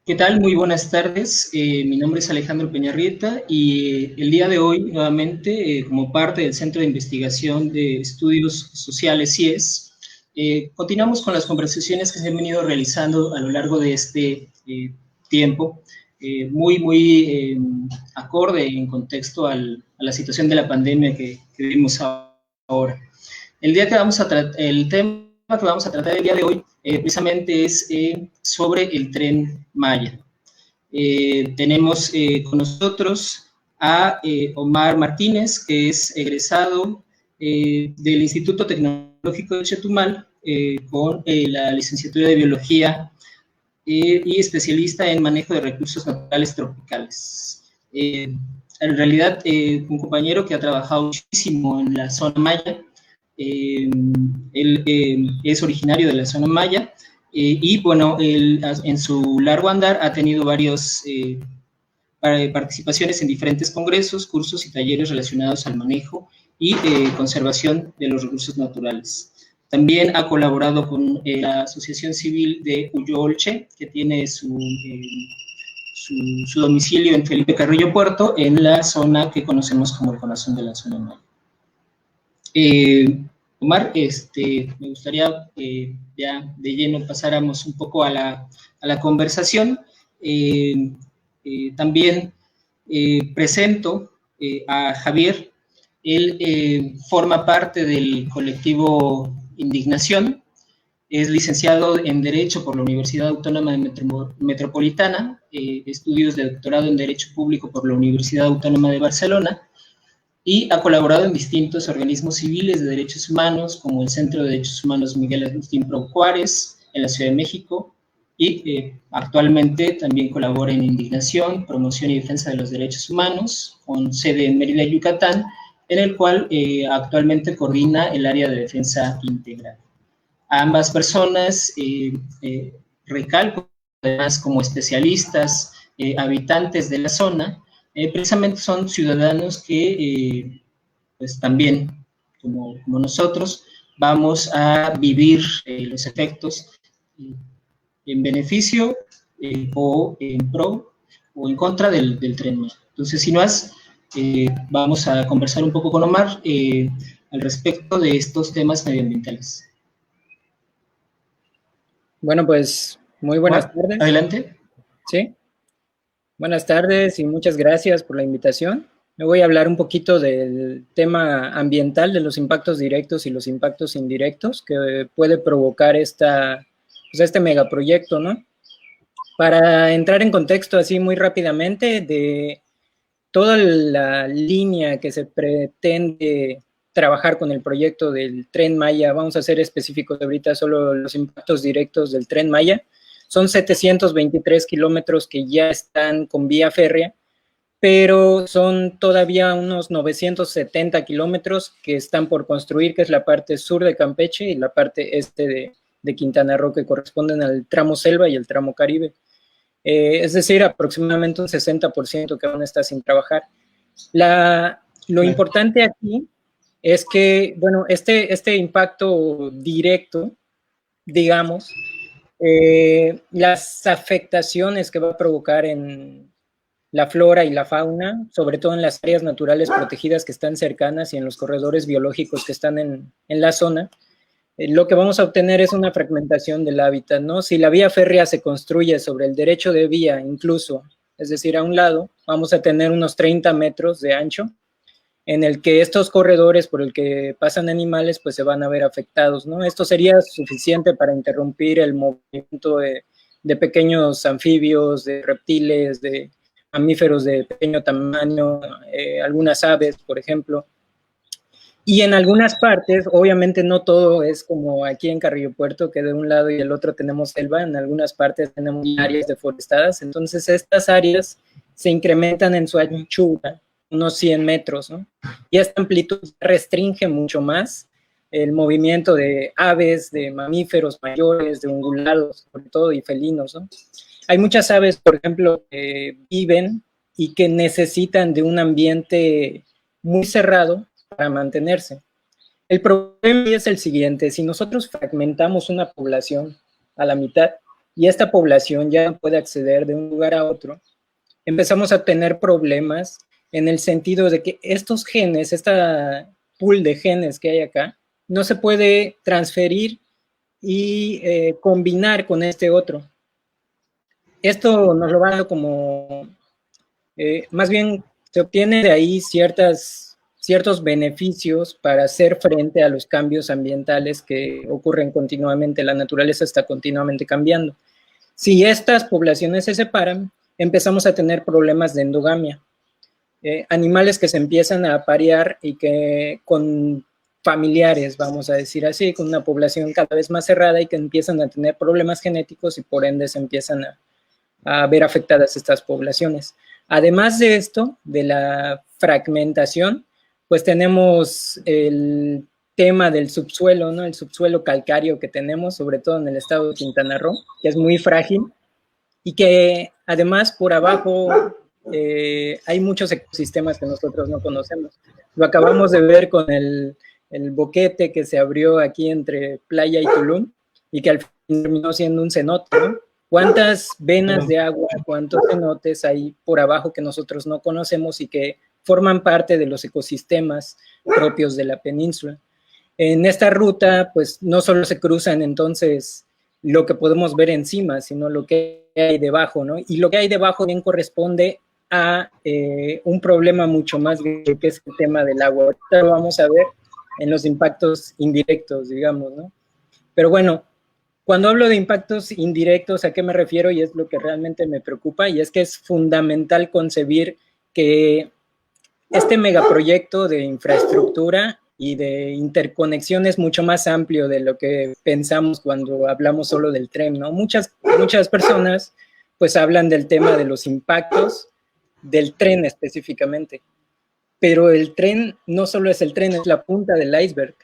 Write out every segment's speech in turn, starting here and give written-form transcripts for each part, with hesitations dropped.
¿Qué tal? Muy buenas tardes. Mi nombre es Alejandro Peñarrieta y el día de hoy, nuevamente, como parte del Centro de Investigación de Estudios Sociales CIES, continuamos con las conversaciones que se han venido realizando a lo largo de este tiempo, muy acorde en contexto a la situación de la pandemia que vivimos ahora. El tema que vamos a tratar el día de hoy precisamente es sobre el Tren Maya. Tenemos con nosotros a Omar Martínez, que es egresado del Instituto Tecnológico de Chetumal con la licenciatura de Biología y especialista en manejo de recursos naturales tropicales. En realidad, un compañero que ha trabajado muchísimo en la zona maya. Él es originario de la zona maya y bueno, él en su largo andar ha tenido varios participaciones en diferentes congresos, cursos y talleres relacionados al manejo y conservación de los recursos naturales. También ha colaborado con la Asociación Civil de Uyoolche, que tiene su domicilio en Felipe Carrillo Puerto, en la zona que conocemos como el corazón de la zona maya. Omar, me gustaría ya de lleno pasáramos un poco a la conversación. También presento a Javier. Él forma parte del colectivo Indignación. Es licenciado en Derecho por la Universidad Autónoma Metropolitana, estudios de doctorado en Derecho Público por la Universidad Autónoma de Barcelona, y ha colaborado en distintos organismos civiles de derechos humanos, como el Centro de Derechos Humanos Miguel Agustín Pro Juárez, en la Ciudad de México, y actualmente también colabora en Indignación, Promoción y Defensa de los Derechos Humanos, con sede en Mérida, Yucatán, en el cual actualmente coordina el área de defensa integral. A ambas personas recalco, además, como especialistas, habitantes de la zona, precisamente son ciudadanos que, pues también, como nosotros, vamos a vivir los efectos en beneficio o en pro o en contra del Tren Maya. Entonces, sin más, vamos a conversar un poco con Omar al respecto de estos temas medioambientales. Bueno, pues muy buenas Omar, tardes. adelante. Sí, buenas tardes y muchas gracias por la invitación. Me voy a hablar un poquito del tema ambiental, de los impactos directos y los impactos indirectos que puede provocar este megaproyecto, ¿no? Para entrar en contexto así muy rápidamente de toda la línea que se pretende trabajar con el proyecto del Tren Maya, vamos a ser específicos ahorita solo los impactos directos del Tren Maya. Son 723 kilómetros que ya están con vía férrea, pero son todavía unos 970 kilómetros que están por construir, que es la parte sur de Campeche y la parte este de Quintana Roo, que corresponden al tramo selva y el tramo Caribe. Es decir, aproximadamente un 60% que aún está sin trabajar. Lo importante aquí es que, bueno, este impacto directo, digamos, las afectaciones que va a provocar en la flora y la fauna, sobre todo en las áreas naturales protegidas que están cercanas y en los corredores biológicos que están en la zona, lo que vamos a obtener es una fragmentación del hábitat, ¿no? Si la vía férrea se construye sobre el derecho de vía incluso, es decir, a un lado, vamos a tener unos 30 metros de ancho, en el que estos corredores por el que pasan animales pues se van a ver afectados, ¿no? Esto sería suficiente para interrumpir el movimiento de pequeños anfibios, de reptiles, de mamíferos de pequeño tamaño, algunas aves, por ejemplo. Y en algunas partes, obviamente no todo es como aquí en Carrillo Puerto, que de un lado y del otro tenemos selva, en algunas partes tenemos áreas deforestadas, entonces estas áreas se incrementan en su anchura, unos 100 metros, ¿no? Y esta amplitud restringe mucho más el movimiento de aves, de mamíferos mayores, de ungulados, sobre todo, y felinos, ¿no? Hay muchas aves, por ejemplo, que viven y que necesitan de un ambiente muy cerrado para mantenerse. El problema es el siguiente: si nosotros fragmentamos una población a la mitad, y esta población ya no puede acceder de un lugar a otro, empezamos a tener problemas en el sentido de que estos genes, esta pool de genes que hay acá, no se puede transferir y combinar con este otro. Esto nos lo va dando como, más bien se obtiene de ahí ciertos beneficios para hacer frente a los cambios ambientales que ocurren continuamente. La naturaleza está continuamente cambiando. Si estas poblaciones se separan, empezamos a tener problemas de endogamia. Animales que se empiezan a aparear y que con familiares, vamos a decir así, con una población cada vez más cerrada y que empiezan a tener problemas genéticos y por ende se empiezan a ver afectadas estas poblaciones. Además de esto, de la fragmentación, pues tenemos el tema del subsuelo, ¿no? El subsuelo calcáreo que tenemos, sobre todo en el estado de Quintana Roo, que es muy frágil y que además por abajo hay muchos ecosistemas que nosotros no conocemos. Lo acabamos de ver con el boquete que se abrió aquí entre Playa y Tulum y que al fin terminó siendo un cenote, ¿no? ¿Cuántas venas de agua, cuántos cenotes hay por abajo que nosotros no conocemos y que forman parte de los ecosistemas propios de la península? En esta ruta, pues no solo se cruzan entonces lo que podemos ver encima, sino lo que hay debajo, ¿no? Y lo que hay debajo bien corresponde a un problema mucho más grande, que es el tema del agua. Ahorita lo vamos a ver en los impactos indirectos, digamos, ¿no? Pero bueno, cuando hablo de impactos indirectos, ¿a qué me refiero? Y es lo que realmente me preocupa, y es que es fundamental concebir que este megaproyecto de infraestructura y de interconexión es mucho más amplio de lo que pensamos cuando hablamos solo del tren, ¿no? Muchas personas pues hablan del tema de los impactos del tren específicamente, pero el tren no solo es el tren, es la punta del iceberg,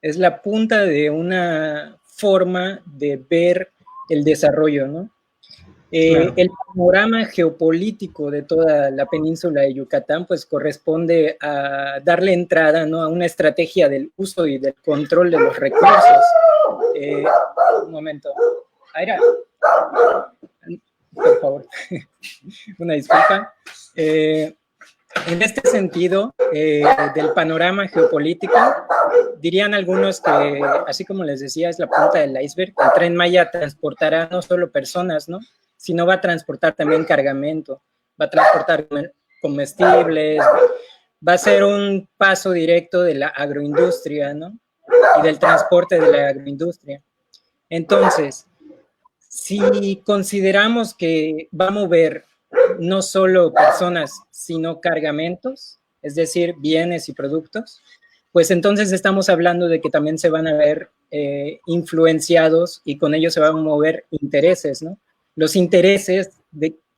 es la punta de una forma de ver el desarrollo, ¿no? Claro. El panorama geopolítico de toda la península de Yucatán pues corresponde a darle entrada, ¿no?, a una estrategia del uso y del control de los recursos. Un momento. Aira, por favor, una disculpa. En este sentido, del panorama geopolítico, dirían algunos que, así como les decía, es la punta del iceberg. El Tren Maya transportará no solo personas, ¿no?, sino va a transportar también cargamento, va a transportar comestibles, va a ser un paso directo de la agroindustria, ¿no?, y del transporte de la agroindustria. Entonces, si consideramos que va a mover no solo personas, sino cargamentos, es decir, bienes y productos, pues entonces estamos hablando de que también se van a ver influenciados y con ello se van a mover intereses, ¿no? Los intereses,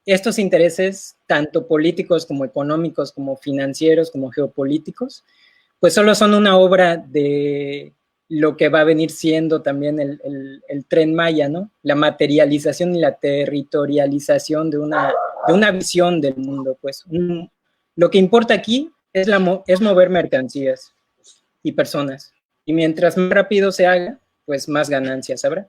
estos intereses, tanto políticos como económicos, como financieros, como geopolíticos, pues solo son una obra de lo que va a venir siendo también el Tren Maya, ¿no? La materialización y la territorialización de una visión del mundo, pues. Lo que importa aquí es mover mercancías y personas. Y mientras más rápido se haga, pues más ganancias habrá.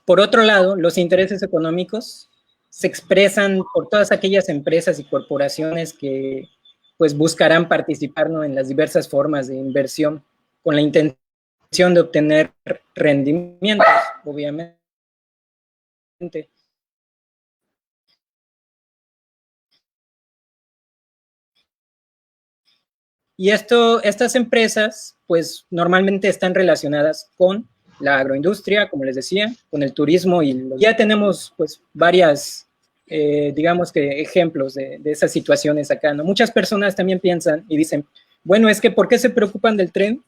Por otro lado, los intereses económicos se expresan por todas aquellas empresas y corporaciones que pues buscarán participar, ¿no?, en las diversas formas de inversión con la intención de obtener rendimientos, obviamente. Y estas empresas, pues normalmente están relacionadas con la agroindustria, como les decía, con el turismo, y ya tenemos pues varias, digamos que ejemplos de esas situaciones acá, ¿no? Muchas personas también piensan y dicen, bueno, es que ¿por qué se preocupan del tren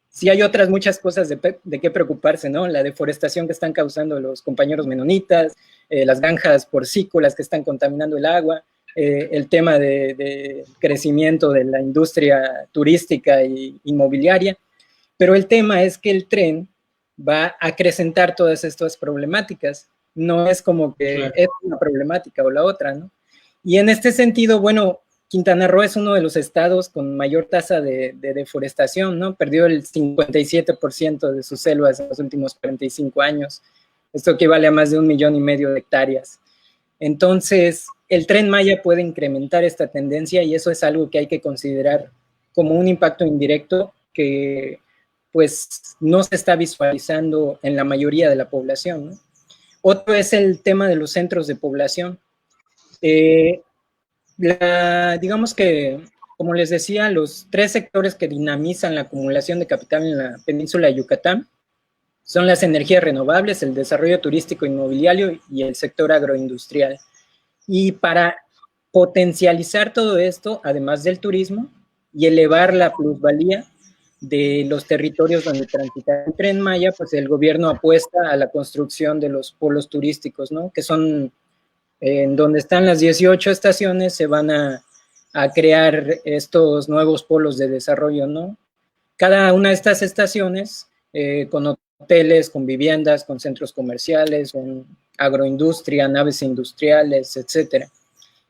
si hay otras muchas cosas de qué preocuparse, ¿no? La deforestación que están causando los compañeros menonitas, las granjas porcícolas que están contaminando el agua, el tema de crecimiento de la industria turística e inmobiliaria, pero el tema es que el tren va a acrecentar todas estas problemáticas, no es como que claro, es una problemática o la otra, ¿no? Y en este sentido, bueno, Quintana Roo es uno de los estados con mayor tasa de deforestación, ¿no? Perdió el 57% de sus selvas en los últimos 45 años. Esto equivale a más de 1,5 millones de hectáreas. Entonces, el Tren Maya puede incrementar esta tendencia y eso es algo que hay que considerar como un impacto indirecto que pues no se está visualizando en la mayoría de la población, ¿no? Otro es el tema de los centros de población. Digamos que, como les decía, los 3 sectores que dinamizan la acumulación de capital en la península de Yucatán son las energías renovables, el desarrollo turístico inmobiliario y el sector agroindustrial. Y para potencializar todo esto, además del turismo, y elevar la plusvalía de los territorios donde transita el Tren Maya, pues el gobierno apuesta a la construcción de los polos turísticos, ¿no? Que son, en donde están las 18 estaciones, se van a crear estos nuevos polos de desarrollo, ¿no? Cada una de estas estaciones, con hoteles, con viviendas, con centros comerciales, con agroindustria, naves industriales, etcétera.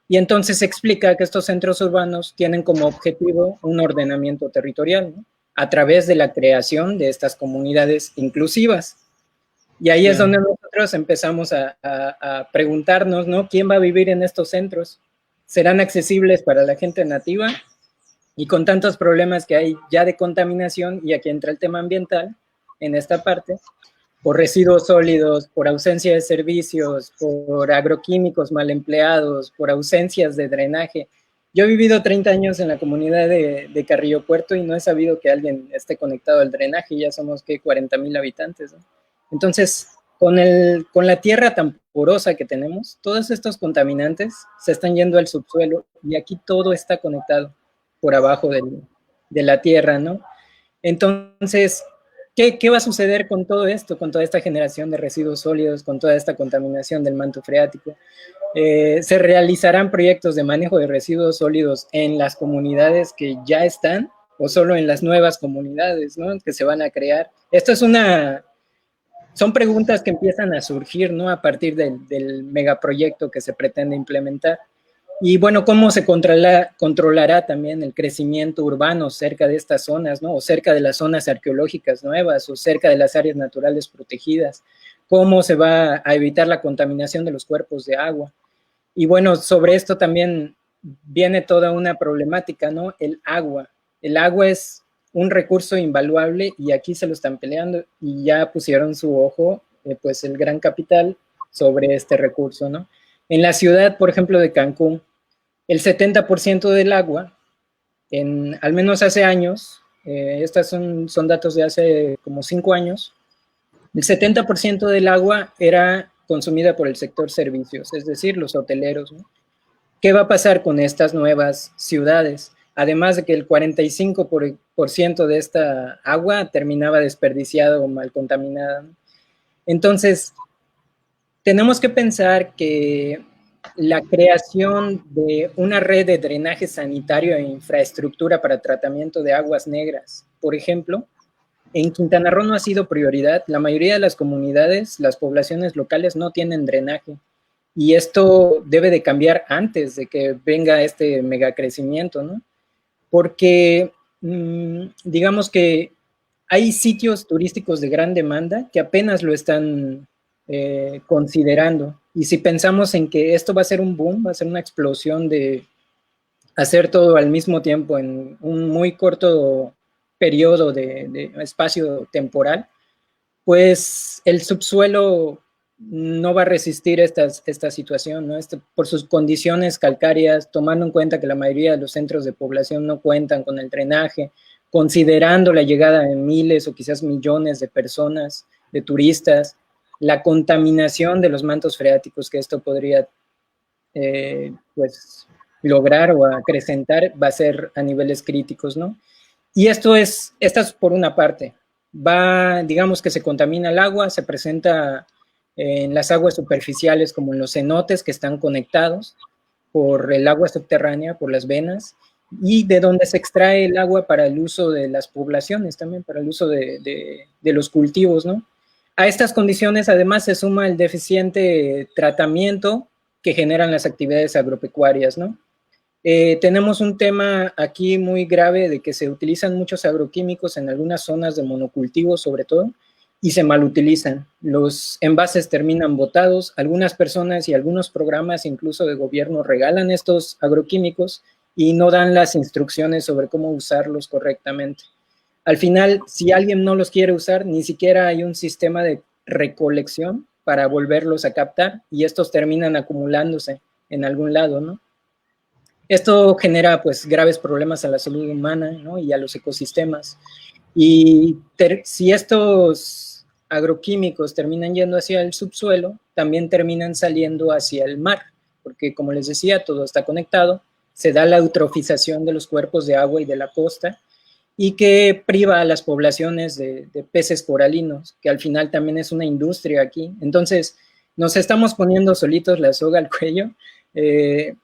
Y entonces se explica que estos centros urbanos tienen como objetivo un ordenamiento territorial, ¿no? A través de la creación de estas comunidades inclusivas. Y ahí es donde nosotros empezamos a preguntarnos, ¿no? ¿Quién va a vivir en estos centros? ¿Serán accesibles para la gente nativa? Y con tantos problemas que hay ya de contaminación, y aquí entra el tema ambiental en esta parte, por residuos sólidos, por ausencia de servicios, por agroquímicos mal empleados, por ausencias de drenaje. Yo he vivido 30 años en la comunidad de Carrillo Puerto y no he sabido que alguien esté conectado al drenaje, ya somos, ¿qué? 40,000 habitantes, ¿no? Entonces, con la tierra tan porosa que tenemos, todos estos contaminantes se están yendo al subsuelo y aquí todo está conectado por abajo de la tierra, ¿no? Entonces, ¿qué va a suceder con todo esto, con toda esta generación de residuos sólidos, con toda esta contaminación del manto freático? ¿Se realizarán proyectos de manejo de residuos sólidos en las comunidades que ya están o solo en las nuevas comunidades, ¿no? Que se van a crear? Esto es son preguntas que empiezan a surgir, ¿no? A partir del megaproyecto que se pretende implementar. Y bueno, ¿cómo se controlará también el crecimiento urbano cerca de estas zonas, ¿no? O cerca de las zonas arqueológicas nuevas, o cerca de las áreas naturales protegidas? ¿Cómo se va a evitar la contaminación de los cuerpos de agua? Y bueno, sobre esto también viene toda una problemática, ¿no? El agua. El agua es un recurso invaluable y aquí se lo están peleando y ya pusieron su ojo, pues el gran capital sobre este recurso, ¿no? En la ciudad, por ejemplo, de Cancún, el 70% del agua, al menos hace años, estos son datos de hace como 5 años, el 70% del agua era consumida por el sector servicios, es decir, los hoteleros, ¿no? ¿Qué va a pasar con estas nuevas ciudades? Además de que el 45% de esta agua terminaba desperdiciada o mal contaminada, ¿no? Entonces, tenemos que pensar que la creación de una red de drenaje sanitario e infraestructura para tratamiento de aguas negras, por ejemplo, en Quintana Roo no ha sido prioridad. La mayoría de las comunidades, las poblaciones locales no tienen drenaje y esto debe de cambiar antes de que venga este megacrecimiento, ¿no? Porque digamos que hay sitios turísticos de gran demanda que apenas lo están considerando. Y si pensamos en que esto va a ser un boom, va a ser una explosión de hacer todo al mismo tiempo en un muy corto periodo de espacio temporal, pues el subsuelo no va a resistir esta situación, ¿no? Por sus condiciones calcáreas, tomando en cuenta que la mayoría de los centros de población no cuentan con el drenaje, considerando la llegada de miles o quizás millones de personas, de turistas, la contaminación de los mantos freáticos que esto podría pues lograr o acrecentar va a ser a niveles críticos, ¿no? Y esta es por una parte. Digamos que se contamina el agua, se presenta en las aguas superficiales como en los cenotes que están conectados por el agua subterránea, por las venas, y de donde se extrae el agua para el uso de las poblaciones, también para el uso de los cultivos, ¿no? A estas condiciones además se suma el deficiente tratamiento que generan las actividades agropecuarias, ¿no? Tenemos un tema aquí muy grave de que se utilizan muchos agroquímicos en algunas zonas de monocultivo, sobre todo, y se malutilizan. Los envases terminan botados, algunas personas y algunos programas incluso de gobierno regalan estos agroquímicos y no dan las instrucciones sobre cómo usarlos correctamente. Al final, si alguien no los quiere usar, ni siquiera hay un sistema de recolección para volverlos a captar y estos terminan acumulándose en algún lado, ¿no? Esto genera pues graves problemas a la salud humana, ¿no? Y a los ecosistemas. Y si estos agroquímicos terminan yendo hacia el subsuelo, también terminan saliendo hacia el mar, porque como les decía, todo está conectado, se da la eutrofización de los cuerpos de agua y de la costa, y que priva a las poblaciones de peces coralinos, que al final también es una industria aquí. Entonces, nos estamos poniendo solitos la soga al cuello,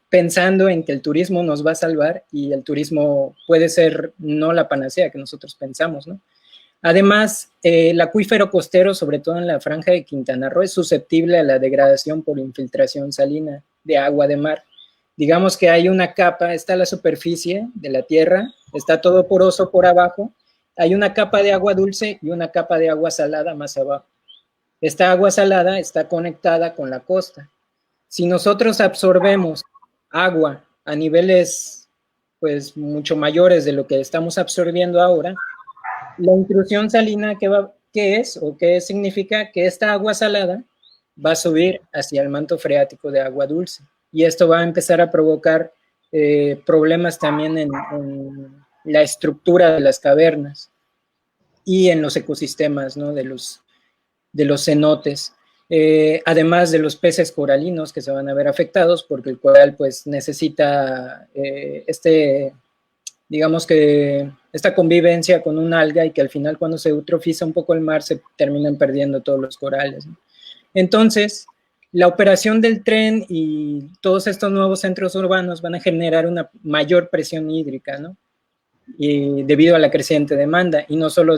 pensando en que el turismo nos va a salvar, y el turismo puede ser no la panacea que nosotros pensamos, ¿no? Además, el acuífero costero, sobre todo en la franja de Quintana Roo, es susceptible a la degradación por infiltración salina de agua de mar. Digamos que hay una capa, está la superficie de la tierra, está todo poroso por abajo, hay una capa de agua dulce y una capa de agua salada más abajo. Esta agua salada está conectada con la costa. Si nosotros absorbemos agua a niveles pues mucho mayores de lo que estamos absorbiendo ahora, la intrusión salina, ¿qué es o qué significa? Que esta agua salada va a subir hacia el manto freático de agua dulce, y esto va a empezar a provocar problemas también en la estructura de las cavernas y en los ecosistemas, ¿no? de los cenotes. Además de los peces coralinos que se van a ver afectados, porque el coral pues necesita digamos que esta convivencia con un alga, y que al final cuando se eutrofiza un poco el mar se terminan perdiendo todos los corales, ¿no? Entonces, la operación del tren y todos estos nuevos centros urbanos van a generar una mayor presión hídrica, ¿no? Y debido a la creciente demanda, y no solo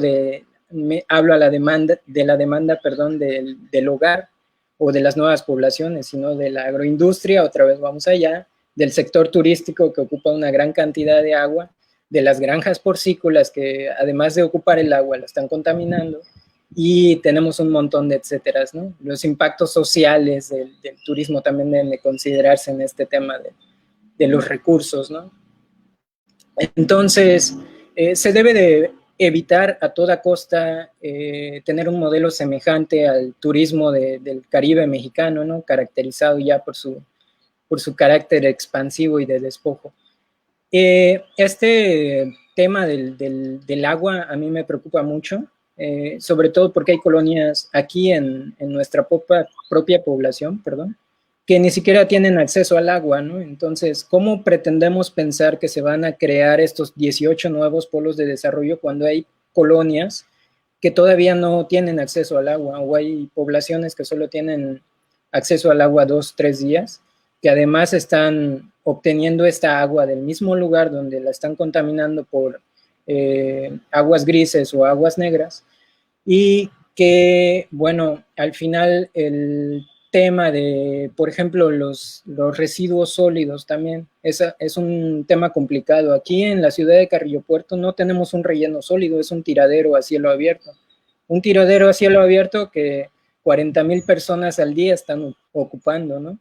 hablo de la demanda, del hogar o de las nuevas poblaciones, sino de la agroindustria, otra vez vamos allá, del sector turístico que ocupa una gran cantidad de agua, de las granjas porcícolas que además de ocupar el agua la están contaminando, y tenemos un montón de etcéteras, ¿no? Los impactos sociales del turismo también deben de considerarse en este tema de los recursos, ¿no? Entonces, se debe de evitar a toda costa tener un modelo semejante al turismo del Caribe mexicano, ¿no? Caracterizado ya por su carácter expansivo y de despojo. Este tema del agua a mí me preocupa mucho, sobre todo porque hay colonias aquí en nuestra propia población, que ni siquiera tienen acceso al agua, ¿no? Entonces, ¿cómo pretendemos pensar que se van a crear estos 18 nuevos polos de desarrollo cuando hay colonias que todavía no tienen acceso al agua, o hay poblaciones que solo tienen acceso al agua 2, 3 días, que además están obteniendo esta agua del mismo lugar donde la están contaminando por aguas grises o aguas negras, y que, bueno, al final el tema de, por ejemplo, los residuos sólidos también es un tema complicado. Aquí en la ciudad de Carrillo Puerto no tenemos un relleno sólido, es un tiradero a cielo abierto. Un tiradero a cielo abierto que 40,000 personas al día están ocupando, ¿no?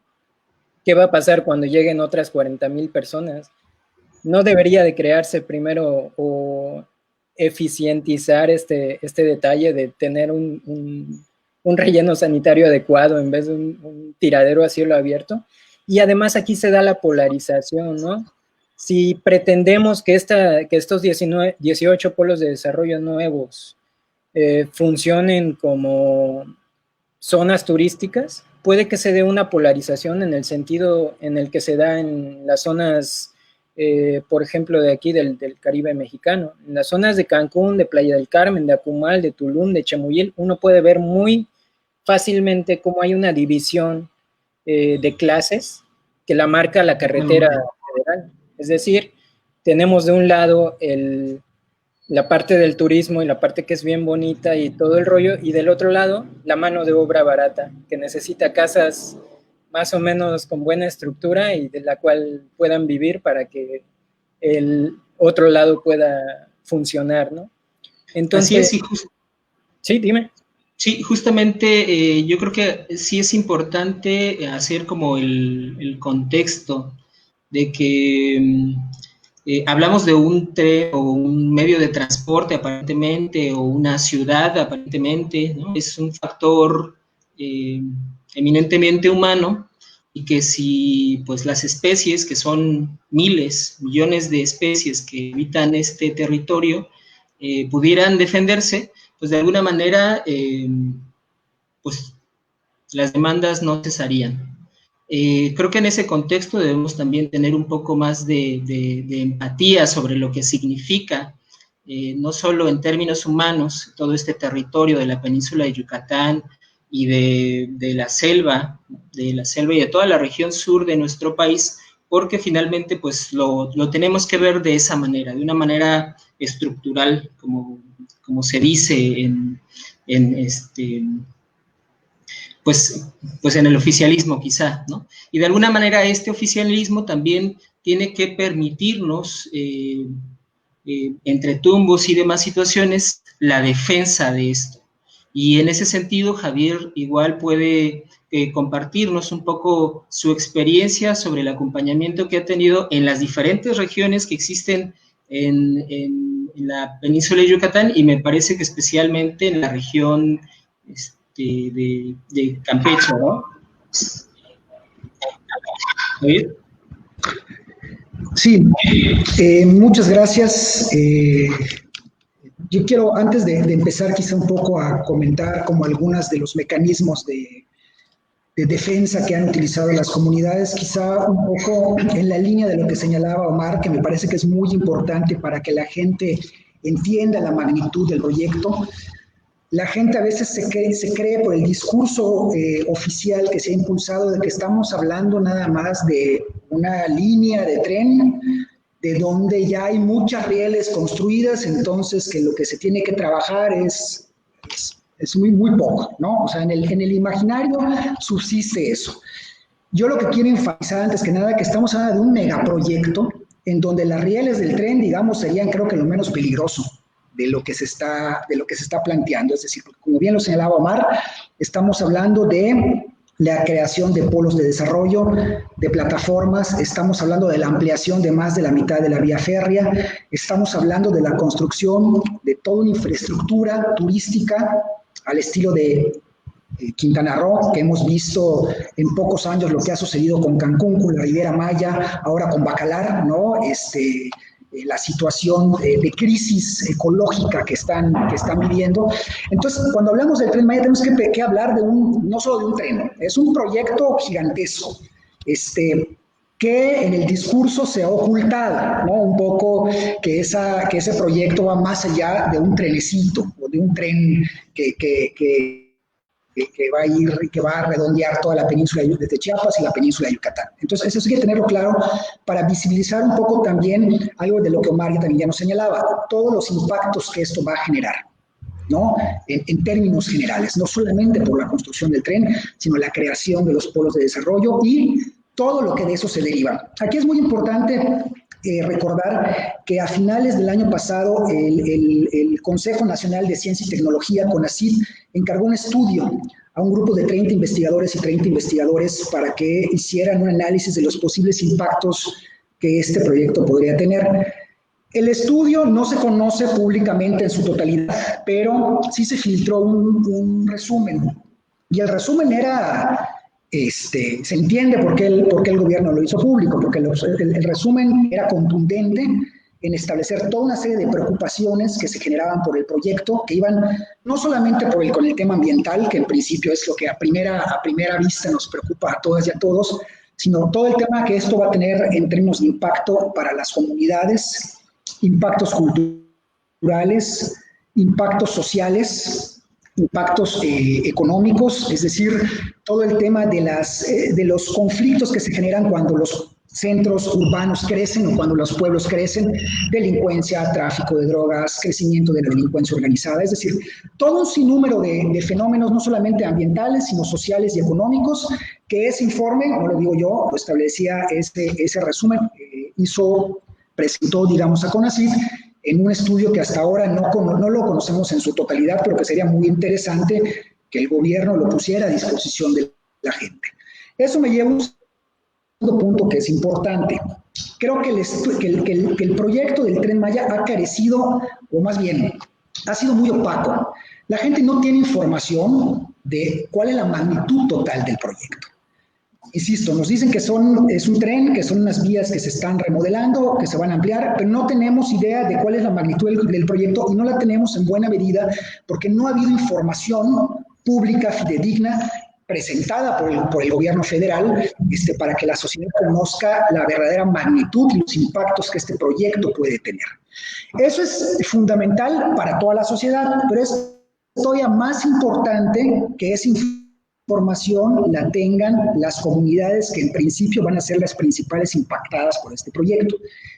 ¿Qué va a pasar cuando lleguen otras 40,000 personas? No debería de crearse primero o eficientizar este detalle de tener un relleno sanitario adecuado en vez de un tiradero a cielo abierto. Y además aquí se da la polarización, ¿no? Si pretendemos que estos 18 polos de desarrollo nuevos funcionen como zonas turísticas, puede que se dé una polarización en el sentido en el que se da en las zonas, por ejemplo, de aquí del Caribe mexicano. En las zonas de Cancún, de Playa del Carmen, de Akumal, de Tulum, de Chamuyil, uno puede ver muy fácilmente cómo hay una división de clases que la marca la carretera federal. Es decir, tenemos de un lado la parte del turismo y la parte que es bien bonita y todo el rollo, y del otro lado la mano de obra barata, que necesita casas más o menos con buena estructura y de la cual puedan vivir para que el otro lado pueda funcionar, ¿no? Entonces, así es, y justo, sí, dime. Sí, justamente yo creo que sí es importante hacer como el contexto de que hablamos de un tren o un medio de transporte aparentemente o una ciudad aparentemente, ¿no? Es un factor eh, eminentemente humano y que si pues las especies, que son miles, millones de especies que habitan este territorio, pudieran defenderse, pues de alguna manera, pues las demandas no cesarían. Creo que en ese contexto debemos también tener un poco más de empatía sobre lo que significa, no solo en términos humanos, todo este territorio de la península de Yucatán y de la selva y de toda la región sur de nuestro país, porque finalmente pues lo tenemos que ver de esa manera, de una manera estructural, como se dice pues en el oficialismo quizá, ¿no? Y de alguna manera este oficialismo también tiene que permitirnos, entre tumbos y demás situaciones, la defensa de esto. Y en ese sentido, Javier igual puede compartirnos un poco su experiencia sobre el acompañamiento que ha tenido en las diferentes regiones que existen en la península de Yucatán y me parece que especialmente en la región de Campeche, ¿no? ¿Javier? Sí, muchas gracias. Yo quiero, antes de empezar, quizá un poco a comentar como algunos de los mecanismos de defensa que han utilizado las comunidades, quizá un poco en la línea de lo que señalaba Omar, que me parece que es muy importante para que la gente entienda la magnitud del proyecto. La gente a veces se cree por el discurso oficial que se ha impulsado de que estamos hablando nada más de una línea de tren de donde ya hay muchas rieles construidas, entonces que lo que se tiene que trabajar es muy, muy poco, ¿no? O sea, en el imaginario subsiste eso. Yo lo que quiero enfatizar antes que nada que estamos hablando de un megaproyecto en donde las rieles del tren, digamos, serían creo que lo menos peligroso de lo que se está planteando. Es decir, como bien lo señalaba Omar, estamos hablando de la creación de polos de desarrollo, de plataformas, estamos hablando de la ampliación de más de la mitad de la vía férrea, estamos hablando de la construcción de toda una infraestructura turística al estilo de Quintana Roo, que hemos visto en pocos años lo que ha sucedido con Cancún, con la Riviera Maya, ahora con Bacalar, ¿no? La situación de crisis ecológica que están viviendo. Entonces, cuando hablamos del Tren Maya, tenemos que hablar no solo de un tren, es un proyecto gigantesco, que en el discurso se ha ocultado, ¿no? Un poco que ese proyecto va más allá de un trenecito o de un tren que va a redondear toda la península desde Chiapas y la península de Yucatán. Entonces, eso sí hay que tenerlo claro para visibilizar un poco también algo de lo que Omar también ya nos señalaba, todos los impactos que esto va a generar, ¿no? En términos generales, no solamente por la construcción del tren, sino la creación de los polos de desarrollo y todo lo que de eso se deriva. Aquí es muy importante recordar que a finales del año pasado el Consejo Nacional de Ciencia y Tecnología, CONACYT, encargó un estudio a un grupo de 30 investigadores y 30 investigadores para que hicieran un análisis de los posibles impactos que este proyecto podría tener. El estudio no se conoce públicamente en su totalidad, pero sí se filtró un resumen. Y el resumen era... se entiende por qué el gobierno lo hizo público, porque el resumen era contundente en establecer toda una serie de preocupaciones que se generaban por el proyecto, que iban no solamente con el tema ambiental, que en principio es lo que a primera vista nos preocupa a todas y a todos, sino todo el tema que esto va a tener en términos de impacto para las comunidades, impactos culturales, impactos sociales, impactos económicos, es decir, todo el tema de los conflictos que se generan cuando los centros urbanos crecen o cuando los pueblos crecen, delincuencia, tráfico de drogas, crecimiento de la delincuencia organizada, es decir, todo un sinnúmero de fenómenos no solamente ambientales, sino sociales y económicos, que ese informe, no lo digo yo, lo establecía ese resumen, presentó, digamos, a CONACYT, en un estudio que hasta ahora no lo conocemos en su totalidad, pero que sería muy interesante que el gobierno lo pusiera a disposición de la gente. Eso me lleva a un segundo punto que es importante. Creo que el proyecto del Tren Maya ha carecido, o más bien, ha sido muy opaco. La gente no tiene información de cuál es la magnitud total del proyecto. Insisto, nos dicen que es un tren, que son unas vías que se están remodelando, que se van a ampliar, pero no tenemos idea de cuál es la magnitud del proyecto y no la tenemos en buena medida porque no ha habido información pública fidedigna presentada por el gobierno federal para que la sociedad conozca la verdadera magnitud y los impactos que este proyecto puede tener. Eso es fundamental para toda la sociedad, pero es todavía más importante que esa información la tengan las comunidades que en principio van a ser las principales impactadas por este proyecto.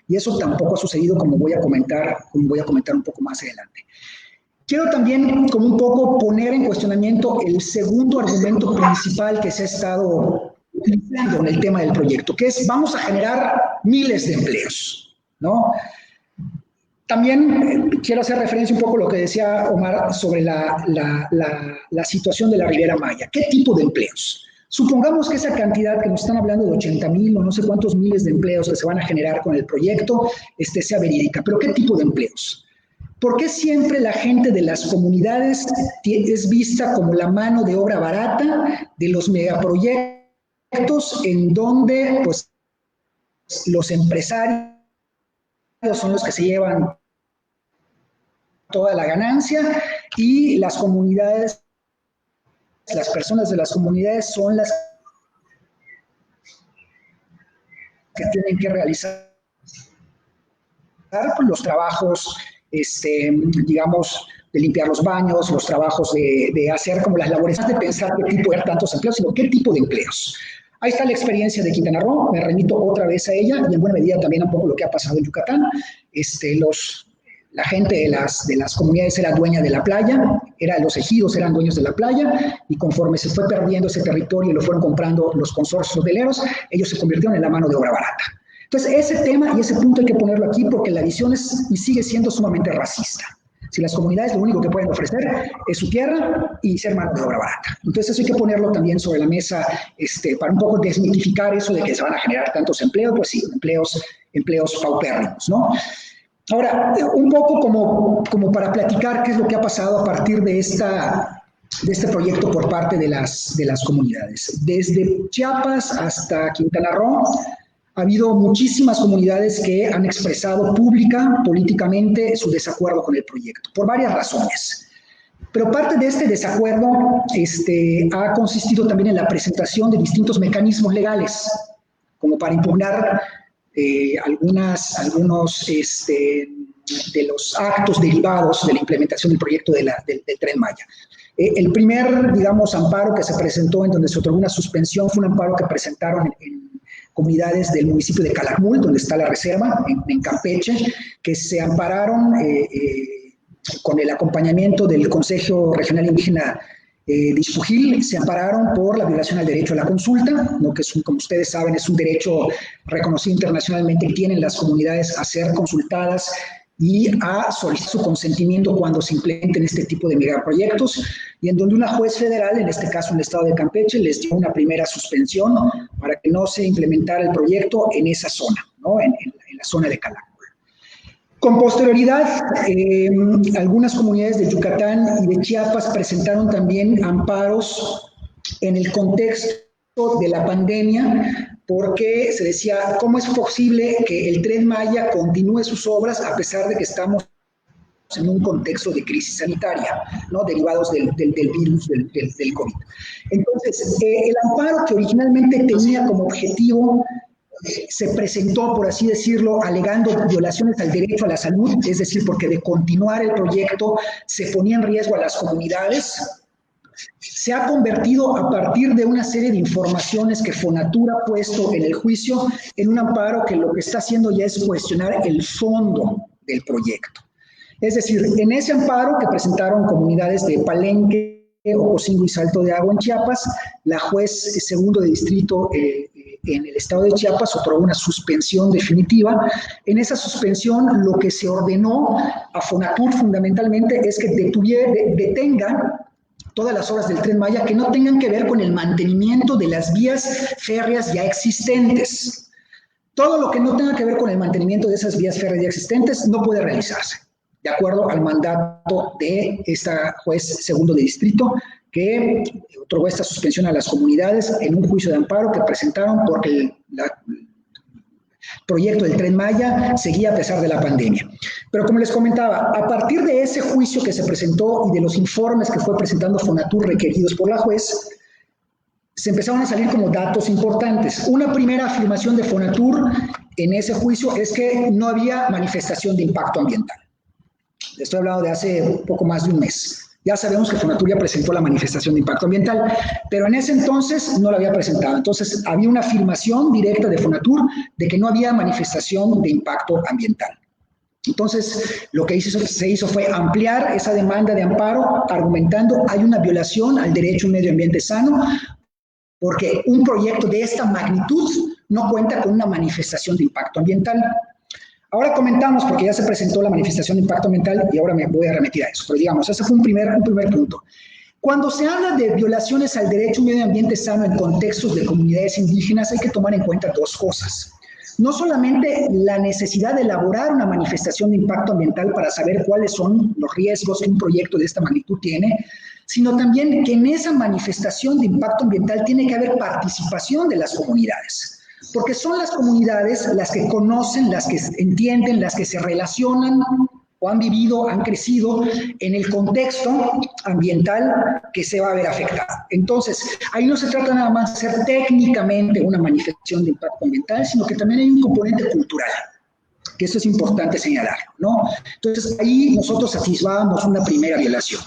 Y eso tampoco ha sucedido, como voy a comentar un poco más adelante. Quiero también como un poco poner en cuestionamiento el segundo argumento principal que se ha estado utilizando en el tema del proyecto, que es vamos a generar miles de empleos, ¿no? También quiero hacer referencia un poco a lo que decía Omar sobre la situación de la Riviera Maya. ¿Qué tipo de empleos? Supongamos que esa cantidad que nos están hablando de 80,000 o no sé cuántos miles de empleos que se van a generar con el proyecto sea verídica, pero ¿qué tipo de empleos? ¿Por qué siempre la gente de las comunidades es vista como la mano de obra barata de los megaproyectos en donde pues, los empresarios son los que se llevan toda la ganancia y las comunidades, las personas de las comunidades son las que tienen que realizar los trabajos, digamos, de limpiar los baños, los trabajos de hacer como las labores, de pensar qué tipo de tantos empleos, sino qué tipo de empleos. Ahí está la experiencia de Quintana Roo, me remito otra vez a ella, y en buena medida también un poco lo que ha pasado en Yucatán. La gente de las comunidades era dueña de la playa, los ejidos eran dueños de la playa, y conforme se fue perdiendo ese territorio y lo fueron comprando los consorcios hoteleros, ellos se convirtieron en la mano de obra barata. Entonces, ese tema y ese punto hay que ponerlo aquí porque la visión es y sigue siendo sumamente racista. Si las comunidades lo único que pueden ofrecer es su tierra y ser mano de obra barata. Entonces, eso hay que ponerlo también sobre la mesa para un poco desmitificar eso de que se van a generar tantos empleos, pues sí, empleos paupérrimos, ¿no? Ahora, un poco como para platicar qué es lo que ha pasado a partir de este proyecto por parte de las comunidades. Desde Chiapas hasta Quintana Roo, ha habido muchísimas comunidades que han expresado políticamente su desacuerdo con el proyecto, por varias razones. Pero parte de este desacuerdo ha consistido también en la presentación de distintos mecanismos legales, como para impugnar algunos de los actos derivados de la implementación del proyecto del Tren Maya. El primer, digamos, amparo que se presentó en donde se otorgó una suspensión fue un amparo que presentaron en comunidades del municipio de Calakmul, donde está la reserva, en Campeche, que se ampararon con el acompañamiento del Consejo Regional Indígena de Izpujil, se ampararon por la violación al derecho a la consulta, ¿no? Que como ustedes saben, es un derecho reconocido internacionalmente que tienen las comunidades a ser consultadas y a solicitar su consentimiento cuando se implementen este tipo de megaproyectos, y en donde una juez federal, en este caso en el estado de Campeche, les dio una primera suspensión para que no se implementara el proyecto en esa zona, ¿no? en la zona de Calakmul. Con posterioridad, algunas comunidades de Yucatán y de Chiapas presentaron también amparos en el contexto de la pandemia, porque se decía, ¿cómo es posible que el Tren Maya continúe sus obras a pesar de que estamos en un contexto de crisis sanitaria, ¿no? Derivados del virus del COVID? Entonces, el amparo que originalmente tenía como objetivo se presentó, por así decirlo, alegando violaciones al derecho a la salud, es decir, porque de continuar el proyecto se ponía en riesgo a las comunidades. Se ha convertido, a partir de una serie de informaciones que Fonatur ha puesto en el juicio, en un amparo que lo que está haciendo ya es cuestionar el fondo del proyecto. Es decir, en ese amparo que presentaron comunidades de Palenque, Ocosingo y Salto de Agua en Chiapas, la juez segundo de distrito en el estado de Chiapas otorgó una suspensión definitiva. En esa suspensión lo que se ordenó a Fonatur fundamentalmente es que detenga todas las obras del Tren Maya que no tengan que ver con el mantenimiento de las vías férreas ya existentes. Todo lo que no tenga que ver con el mantenimiento de esas vías férreas ya existentes no puede realizarse, de acuerdo al mandato de esta juez segundo de distrito, que otorgó esta suspensión a las comunidades en un juicio de amparo que presentaron porque el proyecto del Tren Maya seguía a pesar de la pandemia. Pero como les comentaba, a partir de ese juicio que se presentó y de los informes que fue presentando Fonatur requeridos por la juez, se empezaron a salir como datos importantes. Una primera afirmación de Fonatur en ese juicio es que no había manifestación de impacto ambiental. Estoy hablando de hace un poco más de un mes. Ya sabemos que Fonatur ya presentó la manifestación de impacto ambiental, pero en ese entonces no la había presentado. Entonces había una afirmación directa de Fonatur de que no había manifestación de impacto ambiental. Entonces lo que se hizo fue ampliar esa demanda de amparo argumentando hay una violación al derecho a un medio ambiente sano porque un proyecto de esta magnitud no cuenta con una manifestación de impacto ambiental. Ahora comentamos, porque ya se presentó la manifestación de impacto ambiental y ahora me voy a remitir a eso, pero digamos, ese fue un primer punto. Cuando se habla de violaciones al derecho a un medio ambiente sano en contextos de comunidades indígenas, hay que tomar en cuenta dos cosas. No solamente la necesidad de elaborar una manifestación de impacto ambiental para saber cuáles son los riesgos que un proyecto de esta magnitud tiene, sino también que en esa manifestación de impacto ambiental tiene que haber participación de las comunidades. Porque son las comunidades las que conocen, las que entienden, las que se relacionan o han vivido, han crecido en el contexto ambiental que se va a ver afectado. Entonces, ahí no se trata nada más de hacer técnicamente una manifestación de impacto ambiental, sino que también hay un componente cultural, que eso es importante señalarlo, ¿no? Entonces, ahí nosotros atisbábamos una primera violación.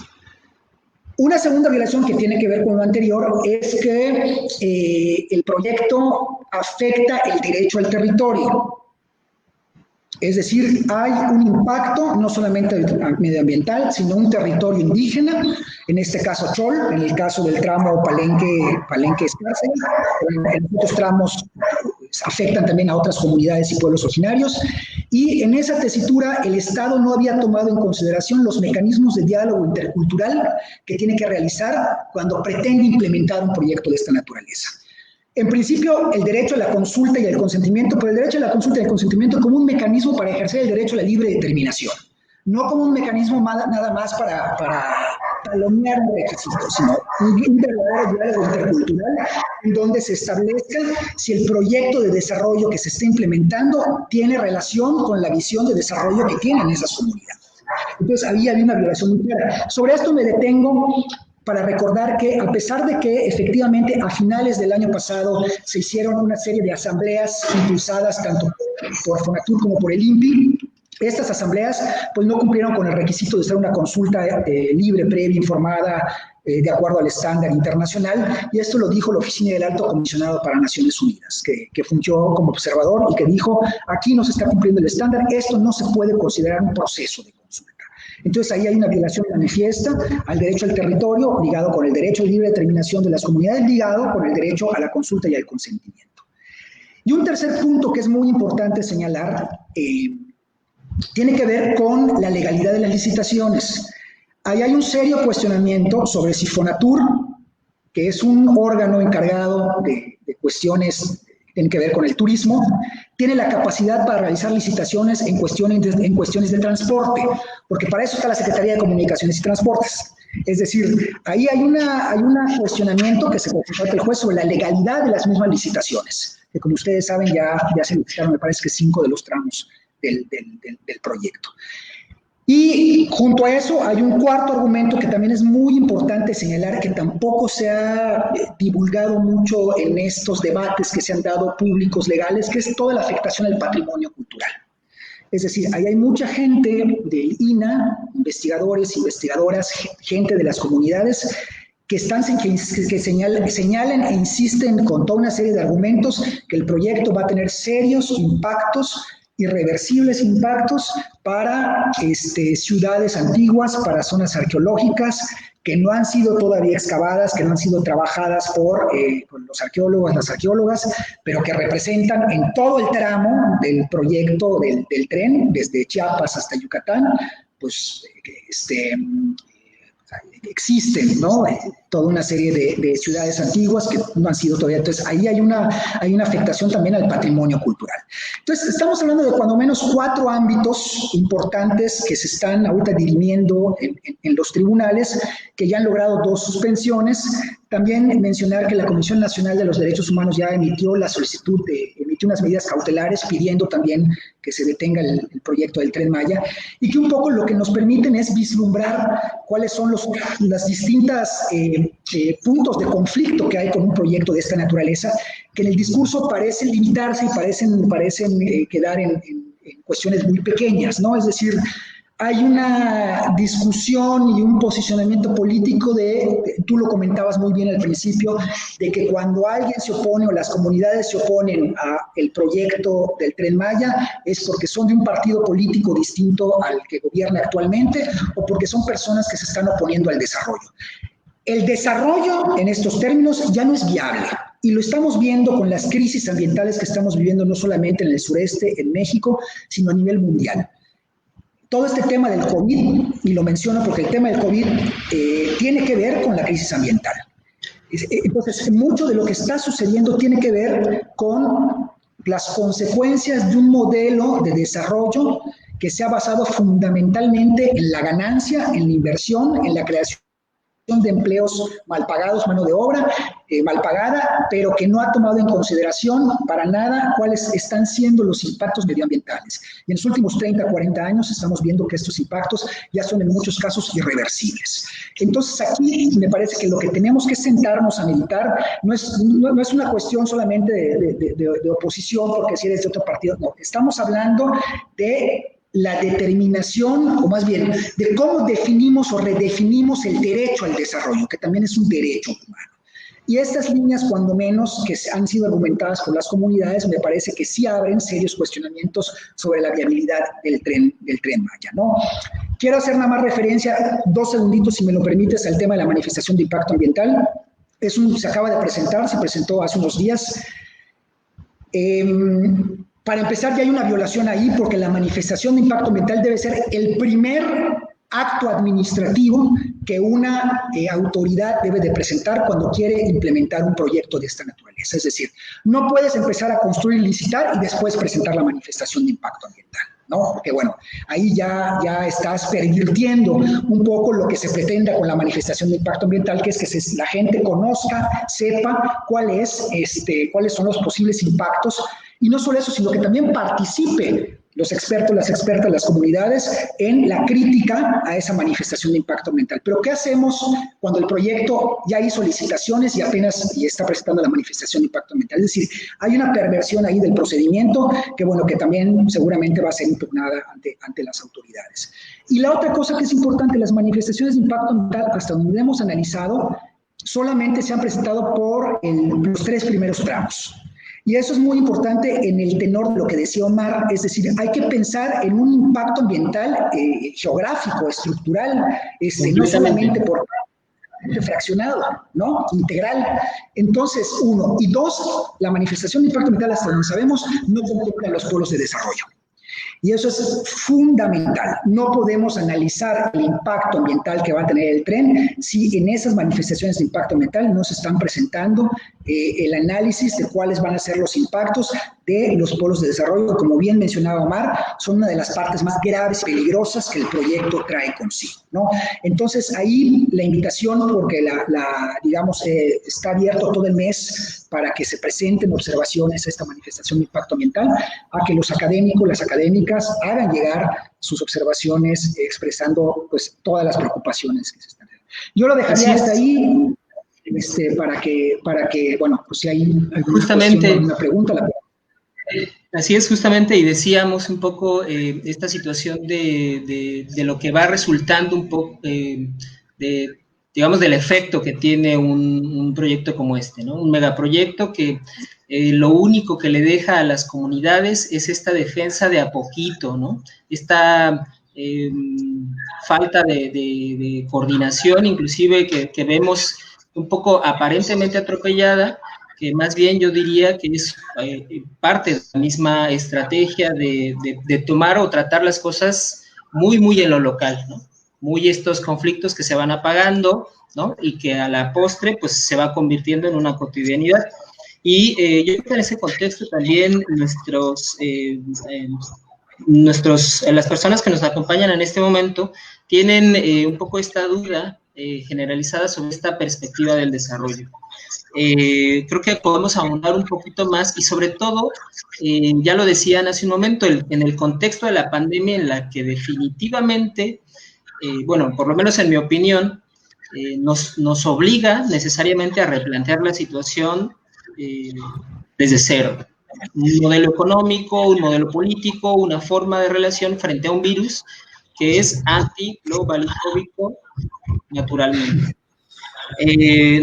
Una segunda violación que tiene que ver con lo anterior es que el proyecto afecta el derecho al territorio. Es decir, hay un impacto no solamente medioambiental, sino un territorio indígena, en este caso Chol, en el caso del tramo Palenque-Escárcega, en otros tramos afectan también a otras comunidades y pueblos originarios, y en esa tesitura el Estado no había tomado en consideración los mecanismos de diálogo intercultural que tiene que realizar cuando pretende implementar un proyecto de esta naturaleza. En principio, el derecho a la consulta y al consentimiento, pero el derecho a la consulta y al consentimiento como un mecanismo para ejercer el derecho a la libre determinación, no como un mecanismo nada más para talonear un requisito, sino un verdadero diálogo intercultural en donde se establezca si el proyecto de desarrollo que se está implementando tiene relación con la visión de desarrollo que tienen esas comunidades. Entonces, ahí había una violación muy clara. Sobre esto me detengo para recordar que a pesar de que efectivamente a finales del año pasado se hicieron una serie de asambleas impulsadas tanto por Fonatur como por el INPI, estas asambleas pues no cumplieron con el requisito de ser una consulta libre, previa, informada, de acuerdo al estándar internacional, y esto lo dijo la Oficina del Alto Comisionado para Naciones Unidas, que fungió como observador y que dijo, aquí no se está cumpliendo el estándar, esto no se puede considerar un proceso de consulta. Entonces ahí hay una violación manifiesta al derecho al territorio, ligado con el derecho a libre determinación de las comunidades, ligado con el derecho a la consulta y al consentimiento. Y un tercer punto que es muy importante señalar, tiene que ver con la legalidad de las licitaciones. Ahí hay un serio cuestionamiento sobre si Fonatur, que es un órgano encargado de cuestiones que tienen que ver con el turismo, tiene la capacidad para realizar licitaciones en cuestiones de transporte, porque para eso está la Secretaría de Comunicaciones y Transportes. Es decir, ahí hay un cuestionamiento que se presentó ante el juez sobre la legalidad de las mismas licitaciones, que como ustedes saben ya se licitaron, me parece que 5 de los tramos del proyecto. Y junto a eso hay un cuarto argumento que también es muy importante señalar, que tampoco se ha divulgado mucho en estos debates que se han dado públicos legales, que es toda la afectación al patrimonio cultural. Es decir, ahí hay mucha gente del INAH, investigadores, investigadoras, gente de las comunidades, que señalan e insisten con toda una serie de argumentos que el proyecto va a tener serios impactos, irreversibles impactos para ciudades antiguas, para zonas arqueológicas, que no han sido todavía excavadas, que no han sido trabajadas por los arqueólogos, las arqueólogas, pero que representan en todo el tramo del proyecto del tren, desde Chiapas hasta Yucatán, pues existen, ¿no? Toda una serie de ciudades antiguas que no han sido todavía. Entonces, ahí hay una afectación también al patrimonio cultural. Entonces, estamos hablando de cuando menos 4 ámbitos importantes que se están ahorita dirimiendo en los tribunales, que ya han logrado 2 suspensiones. También mencionar que la Comisión Nacional de los Derechos Humanos ya emitió la solicitud emitió unas medidas cautelares pidiendo también que se detenga el proyecto del Tren Maya, y que un poco lo que nos permiten es vislumbrar cuáles son las distintas puntos de conflicto que hay con un proyecto de esta naturaleza, que en el discurso parecen limitarse y parecen quedar en cuestiones muy pequeñas, ¿no? Es decir, hay una discusión y un posicionamiento político tú lo comentabas muy bien al principio, de que cuando alguien se opone o las comunidades se oponen al proyecto del Tren Maya es porque son de un partido político distinto al que gobierna actualmente o porque son personas que se están oponiendo al desarrollo. El desarrollo en estos términos ya no es viable. Y lo estamos viendo con las crisis ambientales que estamos viviendo no solamente en el sureste, en México, sino a nivel mundial. Todo este tema del COVID, y lo menciono porque el tema del COVID tiene que ver con la crisis ambiental. Entonces, mucho de lo que está sucediendo tiene que ver con las consecuencias de un modelo de desarrollo que se ha basado fundamentalmente en la ganancia, en la inversión, en la creación de empleos mal pagados, mano de obra mal pagada, pero que no ha tomado en consideración para nada cuáles están siendo los impactos medioambientales. Y en los últimos 30, 40 años estamos viendo que estos impactos ya son en muchos casos irreversibles. Entonces aquí me parece que lo que tenemos que sentarnos a meditar no es una cuestión solamente de oposición, porque si eres de otro partido, no, estamos hablando de la determinación, o más bien, de cómo definimos o redefinimos el derecho al desarrollo, que también es un derecho humano. Y estas líneas, cuando menos, que han sido argumentadas por las comunidades, me parece que sí abren serios cuestionamientos sobre la viabilidad del tren Maya, ¿no? Quiero hacer nada más referencia, 2 segunditos, si me lo permites, al tema de la manifestación de impacto ambiental. Se acaba de presentar, se presentó hace unos días. Para empezar, ya hay una violación ahí, porque la manifestación de impacto ambiental debe ser el primer acto administrativo que una autoridad debe de presentar cuando quiere implementar un proyecto de esta naturaleza. Es decir, no puedes empezar a construir, licitar y después presentar la manifestación de impacto ambiental, ¿no? Porque bueno, ahí ya estás pervirtiendo un poco lo que se pretenda con la manifestación de impacto ambiental, que es que la gente conozca, sepa cuáles son los posibles impactos. Y no solo eso, sino que también participe los expertos, las expertas, las comunidades en la crítica a esa manifestación de impacto ambiental. Pero ¿qué hacemos cuando el proyecto ya hizo licitaciones y apenas está presentando la manifestación de impacto ambiental? Es decir, hay una perversión ahí del procedimiento que, bueno, que también seguramente va a ser impugnada ante las autoridades. Y la otra cosa que es importante, las manifestaciones de impacto ambiental, hasta donde hemos analizado, solamente se han presentado por los 3 primeros tramos. Y eso es muy importante en el tenor de lo que decía Omar, es decir, hay que pensar en un impacto ambiental geográfico, estructural, no solamente por fraccionado, ¿no? Integral. Entonces, 1. Y 2, la manifestación de impacto ambiental, hasta donde sabemos, no contempla los polos de desarrollo. Y eso es fundamental. No podemos analizar el impacto ambiental que va a tener el tren si en esas manifestaciones de impacto ambiental no se están presentando el análisis de cuáles van a ser los impactos de los polos de desarrollo, que, como bien mencionaba Omar, son una de las partes más graves y peligrosas que el proyecto trae consigo, ¿no? Entonces, ahí la invitación, porque está abierto todo el mes para que se presenten observaciones a esta manifestación de impacto ambiental, a que los académicos, las académicas hagan llegar sus observaciones expresando, pues, todas las preocupaciones que se están teniendo. Yo lo dejaría hasta ahí, para que, bueno, pues si hay alguna pregunta. Así es, justamente, y decíamos un poco esta situación de lo que va resultando un poco digamos, del efecto que tiene un proyecto como este, ¿no? Un megaproyecto que lo único que le deja a las comunidades es esta defensa de a poquito, ¿no? Esta falta de coordinación, inclusive que vemos un poco aparentemente atropellada, que más bien yo diría que es parte de la misma estrategia de tomar o tratar las cosas muy, muy en lo local, ¿no? Muy estos conflictos que se van apagando, ¿no? Y que a la postre, pues, se va convirtiendo en una cotidianidad. Y yo creo que en ese contexto también las personas que nos acompañan en este momento tienen un poco esta duda generalizada sobre esta perspectiva del desarrollo. Creo que podemos ahondar un poquito más y sobre todo, ya lo decían hace un momento, en el contexto de la pandemia en la que definitivamente, bueno, por lo menos en mi opinión, nos obliga necesariamente a replantear la situación desde cero. Un modelo económico, un modelo político, una forma de relación frente a un virus que es anti-globalifóbico naturalmente.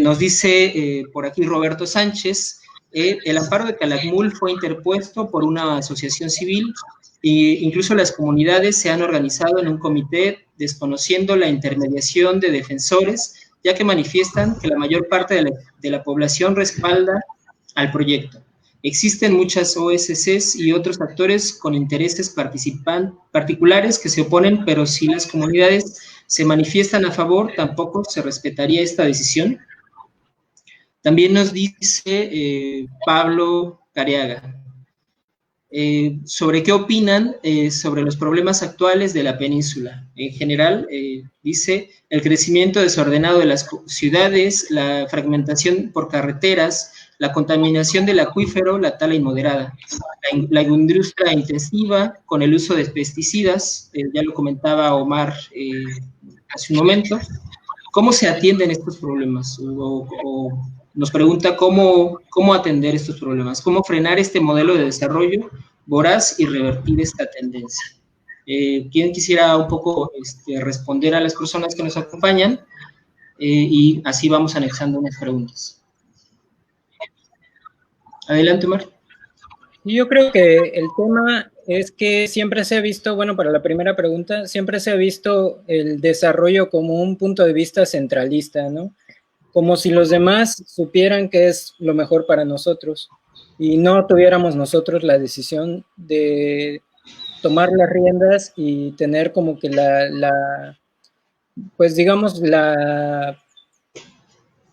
Nos dice por aquí Roberto Sánchez, el amparo de Calakmul fue interpuesto por una asociación civil e incluso las comunidades se han organizado en un comité desconociendo la intermediación de defensores, ya que manifiestan que la mayor parte de la población respalda al proyecto. Existen muchas OSCs y otros actores con intereses particulares que se oponen, pero si las comunidades se manifiestan a favor, tampoco se respetaría esta decisión. También nos dice Pablo Careaga, sobre qué opinan sobre los problemas actuales de la península. En general, dice, el crecimiento desordenado de las ciudades, la fragmentación por carreteras, la contaminación del acuífero, la tala inmoderada, la industria intensiva con el uso de pesticidas, ya lo comentaba Omar hace un momento. ¿Cómo se atienden estos problemas? O nos pregunta cómo atender estos problemas, cómo frenar este modelo de desarrollo voraz y revertir esta tendencia. ¿Quién quisiera un poco responder a las personas que nos acompañan? Y así vamos anexando unas preguntas. Adelante, Omar. Yo creo que el tema es que siempre se ha visto, bueno, para la primera pregunta, siempre se ha visto el desarrollo como un punto de vista centralista, ¿no? Como si los demás supieran qué es lo mejor para nosotros y no tuviéramos nosotros la decisión de tomar las riendas y tener como que pues digamos, la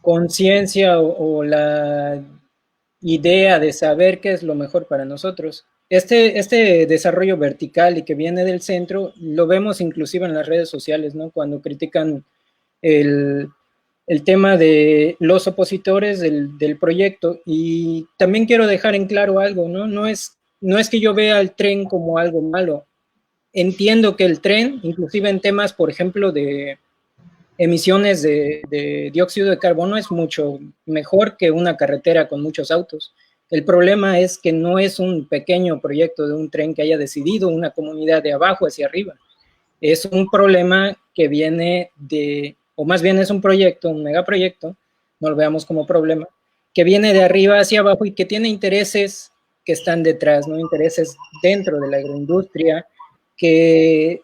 conciencia o la idea de saber qué es lo mejor para nosotros. Este desarrollo vertical y que viene del centro, lo vemos inclusive en las redes sociales, ¿no? Cuando critican el tema de los opositores del proyecto. Y también quiero dejar en claro algo, ¿no? No es que yo vea el tren como algo malo. Entiendo que el tren, inclusive en temas, por ejemplo, de emisiones de dióxido de carbono, es mucho mejor que una carretera con muchos autos. El problema es que no es un pequeño proyecto de un tren que haya decidido una comunidad de abajo hacia arriba. Es un problema que viene o más bien es un proyecto, un megaproyecto, no lo veamos como problema, que viene de arriba hacia abajo y que tiene intereses que están detrás, ¿no? Intereses dentro de la agroindustria, que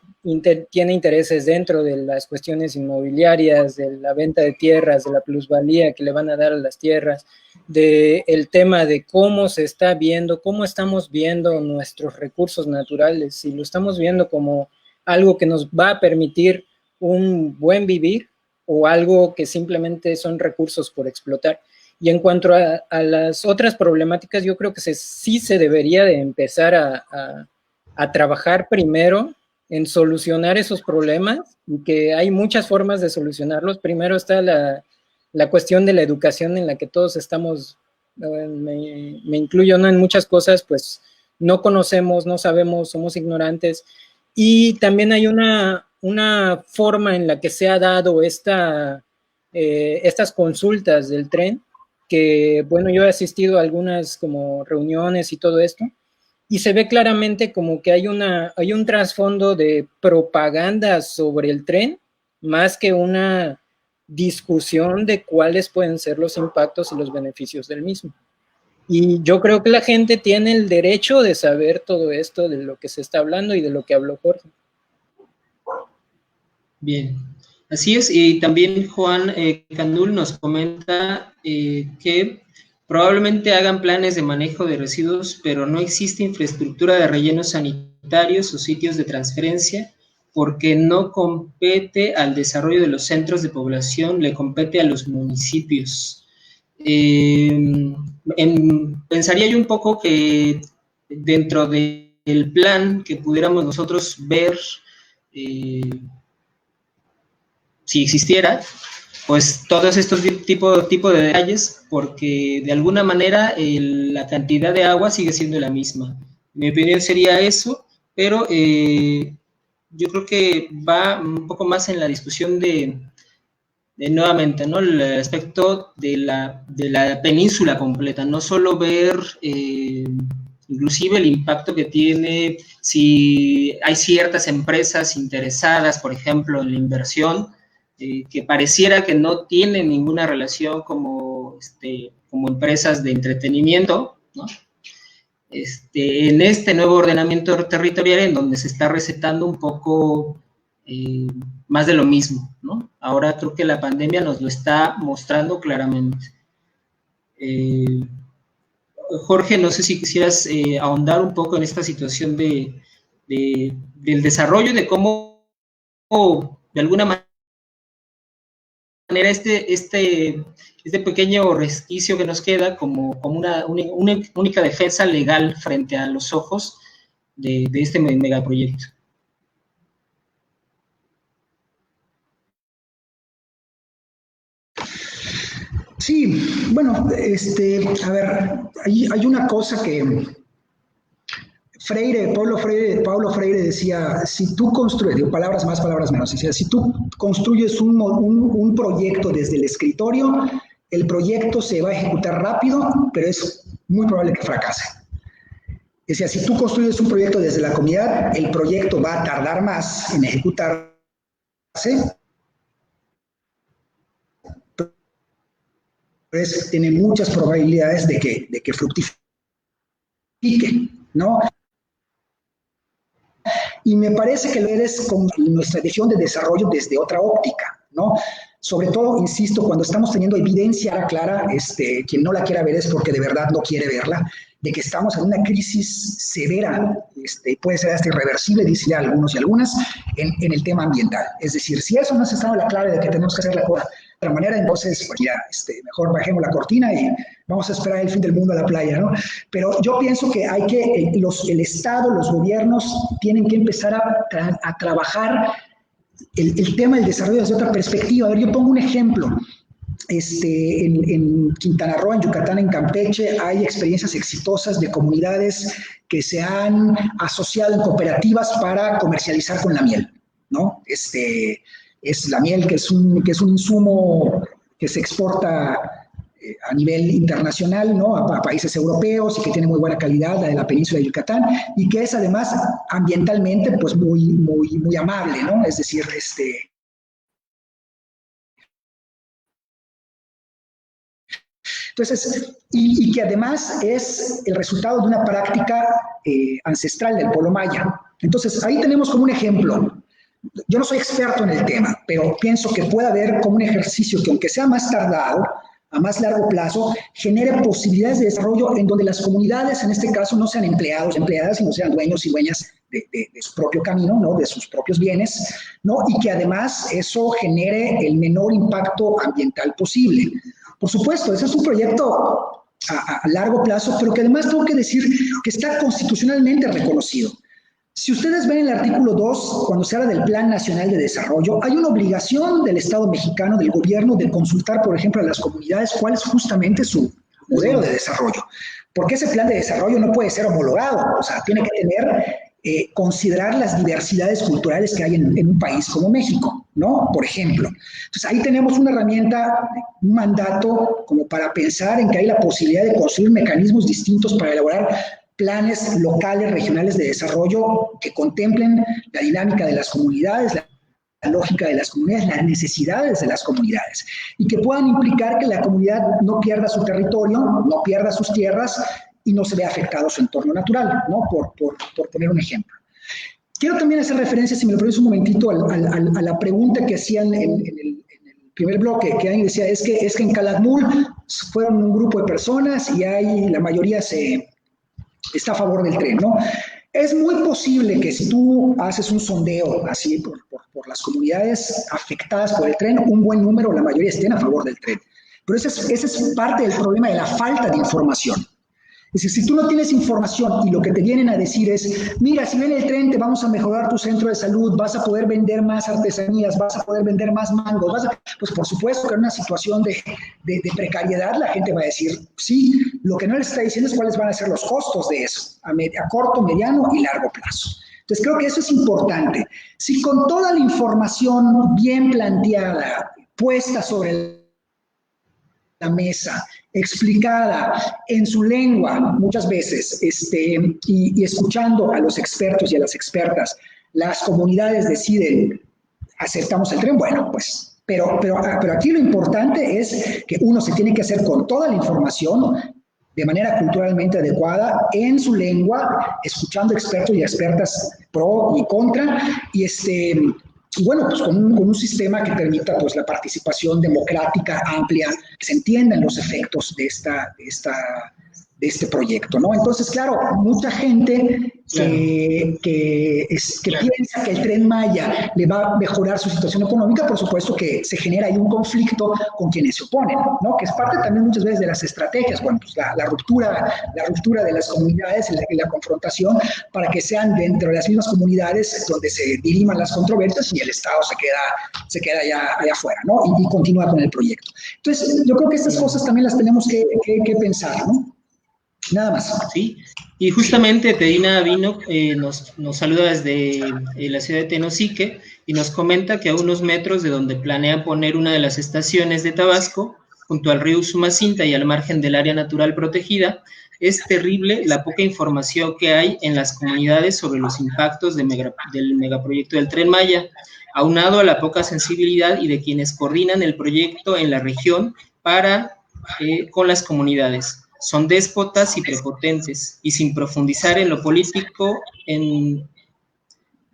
tiene intereses dentro de las cuestiones inmobiliarias, de la venta de tierras, de la plusvalía que le van a dar a las tierras, del tema de cómo se está viendo, cómo estamos viendo nuestros recursos naturales, si lo estamos viendo como algo que nos va a permitir un buen vivir o algo que simplemente son recursos por explotar. Y en cuanto a las otras problemáticas, yo creo que sí se debería de empezar a trabajar primero en solucionar esos problemas y que hay muchas formas de solucionarlos. Primero está la cuestión de la educación en la que todos estamos, me incluyo, ¿no? En muchas cosas, pues no conocemos, no sabemos, somos ignorantes. Y también hay una forma en la que se ha dado estas consultas del tren, que, bueno, yo he asistido a algunas como reuniones y todo esto, y se ve claramente como que hay un trasfondo de propaganda sobre el tren, más que una discusión de cuáles pueden ser los impactos y los beneficios del mismo. Y yo creo que la gente tiene el derecho de saber todo esto de lo que se está hablando y de lo que habló Jorge. Bien, así es, y también Juan Candul nos comenta que probablemente hagan planes de manejo de residuos, pero no existe infraestructura de rellenos sanitarios o sitios de transferencia porque no compete al desarrollo de los centros de población, le compete a los municipios. Pensaría yo un poco que dentro del plan que pudiéramos nosotros ver, si existiera, pues todos estos tipo de detalles, porque de alguna manera la cantidad de agua sigue siendo la misma. Mi opinión sería eso, pero yo creo que va un poco más en la discusión de nuevamente, ¿no? El aspecto de la península completa, no solo ver inclusive el impacto que tiene si hay ciertas empresas interesadas, por ejemplo, en la inversión, que pareciera que no tienen ninguna relación como empresas de entretenimiento, ¿no? En este nuevo ordenamiento territorial en donde se está recetando un poco más de lo mismo, ¿no? Ahora creo que la pandemia nos lo está mostrando claramente. Jorge, no sé si quisieras ahondar un poco en esta situación del desarrollo, de cómo, de alguna manera, este pequeño resquicio que nos queda como una única defensa legal frente a los ojos de este megaproyecto. Sí, bueno, a ver, hay una cosa que Paulo Freire decía, si tú construyes, palabras más, palabras menos, decía, si tú construyes un proyecto desde el escritorio, el proyecto se va a ejecutar rápido, pero es muy probable que fracase. Decía, si tú construyes un proyecto desde la comunidad, el proyecto va a tardar más en ejecutarse, pues tiene muchas probabilidades de que fructifique, ¿no? Y me parece que lo eres con nuestra visión de desarrollo desde otra óptica, ¿no? Sobre todo, insisto, cuando estamos teniendo evidencia clara, quien no la quiera ver es porque de verdad no quiere verla, de que estamos en una crisis severa, puede ser hasta irreversible, dicen ya algunos y algunas, en el tema ambiental. Es decir, si eso nos está dando la clave de que tenemos que hacer la cosa de otra manera, entonces pues ya, mejor bajemos la cortina y vamos a esperar el fin del mundo a la playa, ¿no? Pero yo pienso que hay que, el Estado, los gobiernos tienen que empezar a trabajar el tema del desarrollo desde otra perspectiva. A ver, yo pongo un ejemplo. En Quintana Roo, en Yucatán, en Campeche, hay experiencias exitosas de comunidades que se han asociado en cooperativas para comercializar con la miel, ¿no? Es la miel que es un insumo que se exporta a nivel internacional, ¿no? A países europeos y que tiene muy buena calidad, la de la península de Yucatán, y que es además ambientalmente pues muy amable, ¿no? Es decir, entonces, y que además es el resultado de una práctica ancestral del pueblo maya. Entonces, ahí tenemos como un ejemplo. Yo no soy experto en el tema, pero pienso que puede haber como un ejercicio que, aunque sea más tardado, a más largo plazo, genere posibilidades de desarrollo en donde las comunidades, en este caso, no sean empleados, empleadas, sino sean dueños y dueñas de su propio camino, ¿no? De sus propios bienes, ¿no? Y que además eso genere el menor impacto ambiental posible. Por supuesto, ese es un proyecto a largo plazo, pero que además tengo que decir que está constitucionalmente reconocido. Si ustedes ven el artículo 2, cuando se habla del Plan Nacional de Desarrollo, hay una obligación del Estado mexicano, del gobierno, de consultar, por ejemplo, a las comunidades cuál es justamente su modelo de desarrollo. Porque ese plan de desarrollo no puede ser homologado, o sea, tiene que tener, considerar las diversidades culturales que hay en un país como México, ¿no? Por ejemplo. Entonces, ahí tenemos una herramienta, un mandato como para pensar en que hay la posibilidad de construir mecanismos distintos para elaborar planes locales, regionales de desarrollo que contemplen la dinámica de las comunidades, la lógica de las comunidades, las necesidades de las comunidades, y que puedan implicar que la comunidad no pierda su territorio, no pierda sus tierras y no se vea afectado su entorno natural, ¿no? Por poner un ejemplo. quiero también hacer referencia, si me lo permites un momentito, a la pregunta que hacían en el primer bloque, que alguien decía, es que en Calakmul fueron un grupo de personas y la mayoría está a favor del tren, ¿no? Es muy posible que si tú haces un sondeo así por las comunidades afectadas por el tren, un buen número, la mayoría estén a favor del tren. Pero ese es parte del problema de la falta de información. Es decir, si tú no tienes información y lo que te vienen a decir es, mira, si viene el tren te vamos a mejorar tu centro de salud, vas a poder vender más artesanías, vas a poder vender más mangos, pues por supuesto que en una situación de precariedad la gente va a decir, sí, lo que no les está diciendo es cuáles van a ser los costos de eso, a corto, mediano y largo plazo. Entonces creo que eso es importante. Si con toda la información bien planteada, puesta sobre la mesa, explicada en su lengua muchas veces, y escuchando a los expertos y a las expertas, las comunidades deciden, aceptamos el tren, bueno, pues, pero aquí lo importante es que uno se tiene que hacer con toda la información, de manera culturalmente adecuada, en su lengua, escuchando expertos y expertas pro y contra, y bueno, pues con un sistema que permita pues la participación democrática amplia, que se entiendan los efectos de este proyecto, ¿no? Entonces, claro, mucha gente que piensa que el Tren Maya le va a mejorar su situación económica, por supuesto que se genera ahí un conflicto con quienes se oponen, ¿no? Que es parte también muchas veces de las estrategias, bueno, pues la ruptura de las comunidades y la confrontación para que sean dentro de las mismas comunidades donde se diriman las controversias y el Estado se queda allá afuera, ¿no? Y continúa con el proyecto. Entonces, yo creo que estas cosas también las tenemos que pensar, ¿no? Nada más. Sí, y justamente Pedina Vino nos saluda desde la ciudad de Tenosique y nos comenta que a unos metros de donde planea poner una de las estaciones de Tabasco, junto al río Usumacinta y al margen del área natural protegida, es terrible la poca información que hay en las comunidades sobre los impactos del megaproyecto del Tren Maya, aunado a la poca sensibilidad y de quienes coordinan el proyecto en la región con las comunidades. Son déspotas y prepotentes, y sin profundizar en lo político, en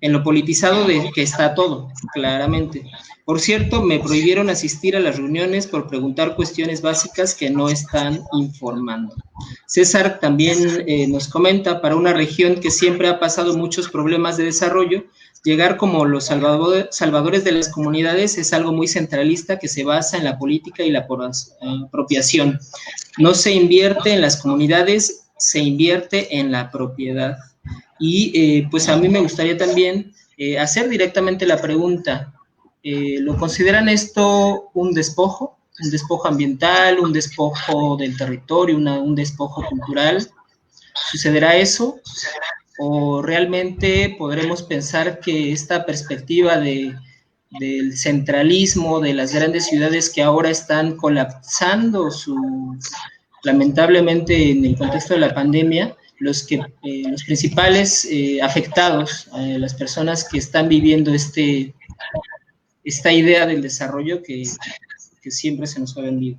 lo politizado de que está todo, claramente. Por cierto, me prohibieron asistir a las reuniones por preguntar cuestiones básicas que no están informando. César también nos comenta, para una región que siempre ha pasado muchos problemas de desarrollo, llegar como los salvadores de las comunidades es algo muy centralista que se basa en la política y la apropiación. No se invierte en las comunidades, se invierte en la propiedad. Y pues a mí me gustaría también hacer directamente la pregunta, ¿lo consideran esto un despojo ambiental, un despojo del territorio, un despojo cultural? ¿Sucederá eso? ¿O realmente podremos pensar que esta perspectiva del centralismo de las grandes ciudades que ahora están colapsando lamentablemente en el contexto de la pandemia, los principales afectados, las personas que están viviendo esta idea del desarrollo que siempre se nos ha vendido?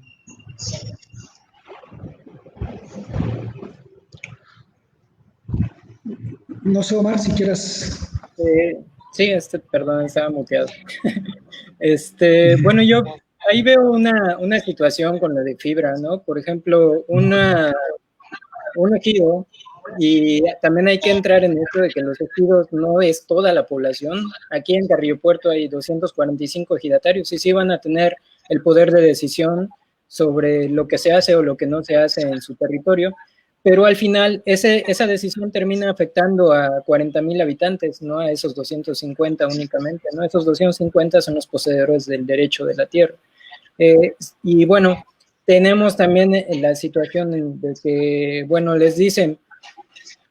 No sé, Omar, si quieras. Sí, perdón, estaba muteado. Bueno, yo ahí veo una situación con la de fibra, ¿no? Por ejemplo, un ejido, y también hay que entrar en esto de que los ejidos no es toda la población. Aquí en Carrillo Puerto hay 245 ejidatarios y sí van a tener el poder de decisión sobre lo que se hace o lo que no se hace en su territorio, pero al final esa decisión termina afectando a 40,000 habitantes, no a esos 250 únicamente, ¿no? Esos 250 son los poseedores del derecho de la tierra. Y bueno, tenemos también la situación de que, bueno, les dicen,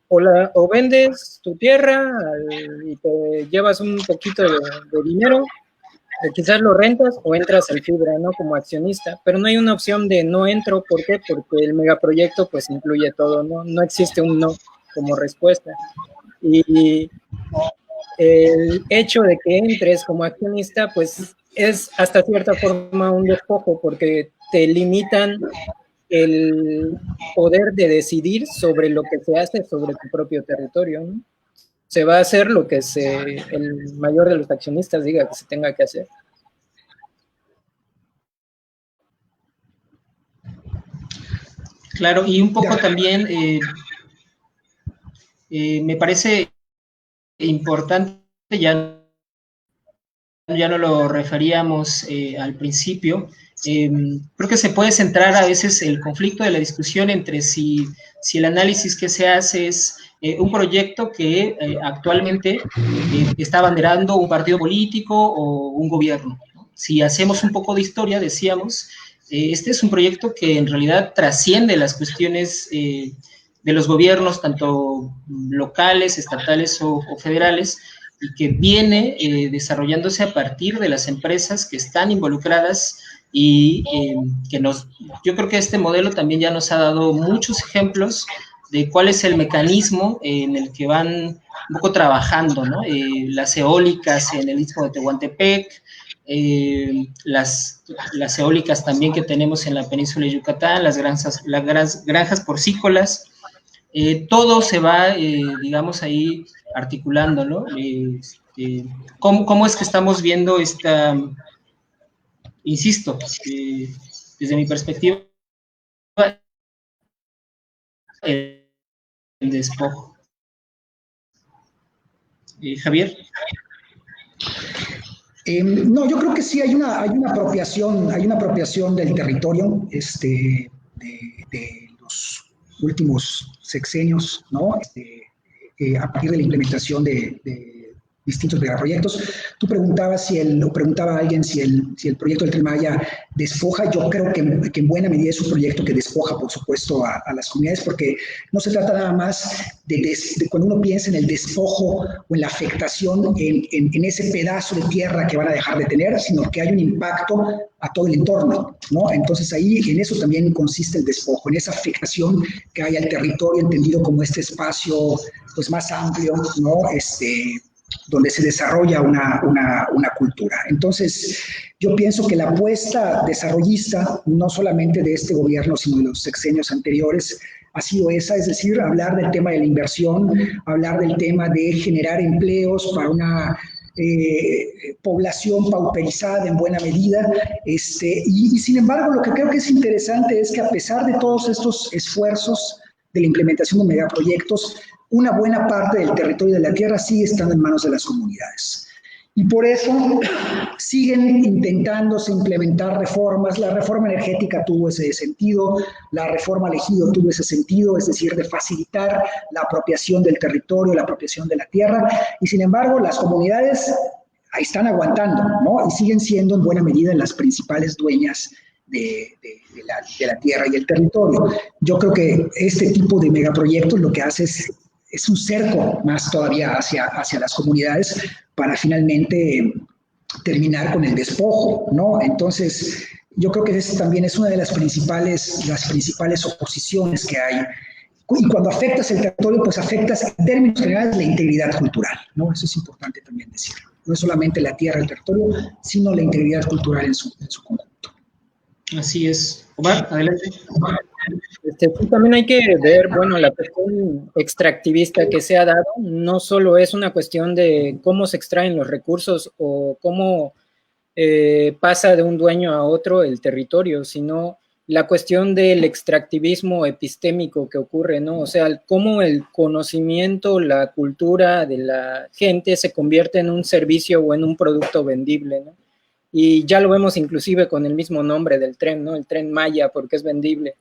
o vendes tu tierra y te llevas un poquito de dinero, quizás lo rentas o entras al fibra, ¿no? Como accionista, pero no hay una opción de no entro. ¿Por qué? Porque el megaproyecto pues incluye todo, ¿no? No existe un no como respuesta. Y el hecho de que entres como accionista pues es hasta cierta forma un despojo porque te limitan el poder de decidir sobre lo que se hace sobre tu propio territorio, ¿no? se va a hacer lo que el mayor de los accionistas diga que se tenga que hacer. Claro, y un poco también me parece importante, ya no lo referíamos al principio, creo que se puede centrar a veces el conflicto de la discusión entre si el análisis que se hace es un proyecto que actualmente está abanderando un partido político o un gobierno, ¿no? Si hacemos un poco de historia, decíamos, este es un proyecto que en realidad trasciende las cuestiones de los gobiernos, tanto locales, estatales o federales, y que viene desarrollándose a partir de las empresas que están involucradas y yo creo que este modelo también ya nos ha dado muchos ejemplos de cuál es el mecanismo en el que van un poco trabajando, ¿no? Las eólicas en el Istmo de Tehuantepec, las eólicas también que tenemos en la península de Yucatán, las granjas porcícolas, todo se va, digamos, ahí articulando, ¿no? ¿Cómo es que estamos viendo esta, insisto, desde mi perspectiva, el despojo? Javier. No, yo creo que sí hay una apropiación del territorio de los últimos sexenios, ¿no? A partir de la implementación de distintos megaproyectos. Tú preguntabas preguntaba alguien si el proyecto del Tren Maya despoja. Yo creo que en buena medida es un proyecto que despoja, por supuesto, a las comunidades, porque no se trata nada más de cuando uno piensa en el despojo o en la afectación en ese pedazo de tierra que van a dejar de tener, sino que hay un impacto a todo el entorno, ¿no? Entonces ahí en eso también consiste el despojo, en esa afectación que hay al territorio entendido como este espacio pues más amplio, ¿no? Donde se desarrolla una cultura. Entonces, yo pienso que la apuesta desarrollista, no solamente de este gobierno, sino de los sexenios anteriores, ha sido esa, es decir, hablar del tema de la inversión, hablar del tema de generar empleos para una población pauperizada en buena medida, y sin embargo, lo que creo que es interesante es que a pesar de todos estos esfuerzos de la implementación de megaproyectos, una buena parte del territorio de la tierra sigue estando en manos de las comunidades. Y por eso siguen intentándose implementar reformas. La reforma energética tuvo ese sentido, la reforma al ejido tuvo ese sentido, es decir, de facilitar la apropiación del territorio, la apropiación de la tierra, y sin embargo las comunidades ahí están aguantando, ¿no? Y siguen siendo en buena medida las principales dueñas de la tierra y el territorio. Yo creo que este tipo de megaproyectos lo que hace es un cerco más todavía hacia las comunidades para finalmente terminar con el despojo, ¿no? Entonces, yo creo que esa también es una de las principales oposiciones que hay. Y cuando afectas el territorio, pues afectas en términos generales la integridad cultural, ¿no? Eso es importante también decirlo. No es solamente la tierra, el territorio, sino la integridad cultural en su conjunto. Así es. Omar, adelante. Sí, también hay que ver, bueno, la cuestión extractivista que se ha dado no solo es una cuestión de cómo se extraen los recursos o cómo pasa de un dueño a otro el territorio, sino la cuestión del extractivismo epistémico que ocurre, ¿no? O sea, cómo el conocimiento, la cultura de la gente se convierte en un servicio o en un producto vendible, ¿no? Y ya lo vemos inclusive con el mismo nombre del tren, ¿no? El Tren Maya, porque es vendible.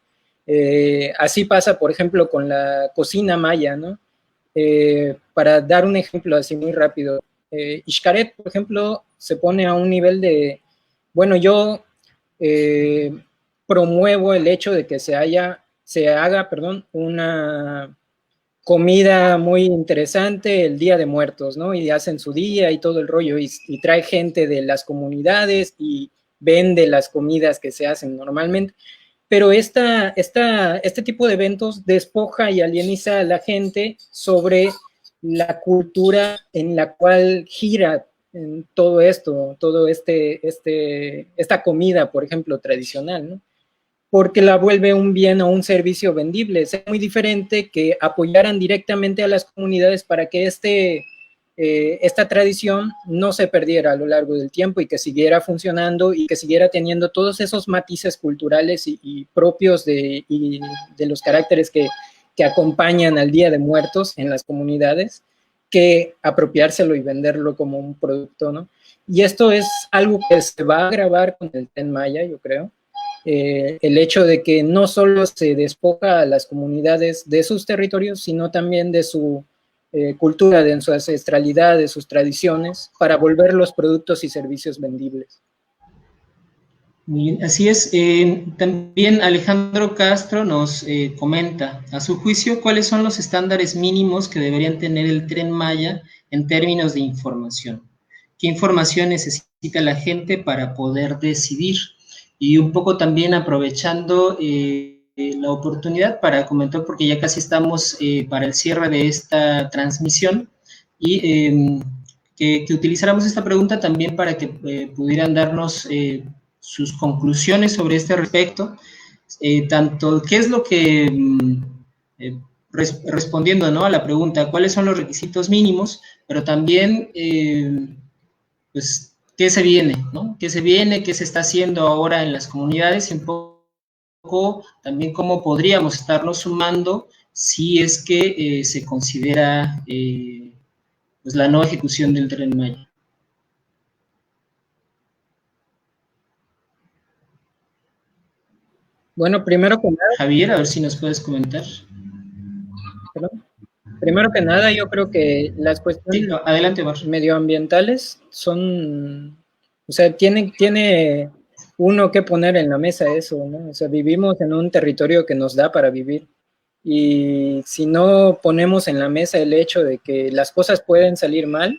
Así pasa, por ejemplo, con la cocina maya, ¿no? Para dar un ejemplo así muy rápido, Xcaret, por ejemplo, se pone a un nivel de, bueno, yo promuevo el hecho de que se haga, una comida muy interesante el Día de Muertos, ¿no? Y hacen su día y todo el rollo, y trae gente de las comunidades y vende las comidas que se hacen normalmente. Pero este tipo de eventos despoja y alieniza a la gente sobre la cultura en la cual gira en todo esto, esta comida, por ejemplo, tradicional, ¿no? porque la vuelve un bien o un servicio vendible. Es muy diferente que apoyaran directamente a las comunidades para que esta tradición no se perdiera a lo largo del tiempo y que siguiera funcionando y que siguiera teniendo todos esos matices culturales y propios de los caracteres que acompañan al Día de Muertos en las comunidades, que apropiárselo y venderlo como un producto, ¿no? Y esto es algo que se va a agravar con el Tren Maya, yo creo. El hecho de que no solo se despoja a las comunidades de sus territorios, sino también de su cultura, de su ancestralidad, de sus tradiciones, para volver los productos y servicios vendibles. Muy bien, así es. También Alejandro Castro nos comenta, a su juicio, ¿cuáles son los estándares mínimos que deberían tener el Tren Maya en términos de información? ¿Qué información necesita la gente para poder decidir? Y un poco también aprovechando la oportunidad para comentar, porque ya casi estamos para el cierre de esta transmisión, y que utilizáramos esta pregunta también para que pudieran darnos sus conclusiones sobre este respecto, tanto qué es lo que, respondiendo, ¿no?, a la pregunta, cuáles son los requisitos mínimos, pero también, pues, qué se viene, ¿no? ¿Qué se viene? ¿Qué se está haciendo ahora en las comunidades? Y un poco también cómo podríamos estarnos sumando si es que se considera pues la no ejecución del Tren Maya. Bueno, primero que nada... Javier, a ver si nos puedes comentar. ¿Perdón? Primero que nada, yo creo que las cuestiones adelante, medioambientales son, o sea, tiene uno que poner en la mesa eso, ¿no? O sea, vivimos en un territorio que nos da para vivir, y si no ponemos en la mesa el hecho de que las cosas pueden salir mal,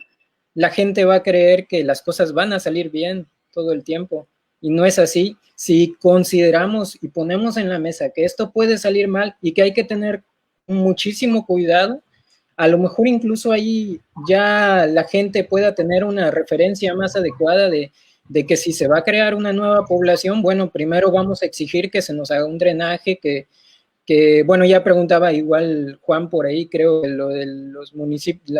la gente va a creer que las cosas van a salir bien todo el tiempo, y no es así. Si consideramos y ponemos en la mesa que esto puede salir mal y que hay que tener muchísimo cuidado, a lo mejor incluso ahí ya la gente pueda tener una referencia más adecuada de que si se va a crear una nueva población, bueno, primero vamos a exigir que se nos haga un drenaje, que bueno, ya preguntaba igual Juan por ahí, creo que lo de los municipios,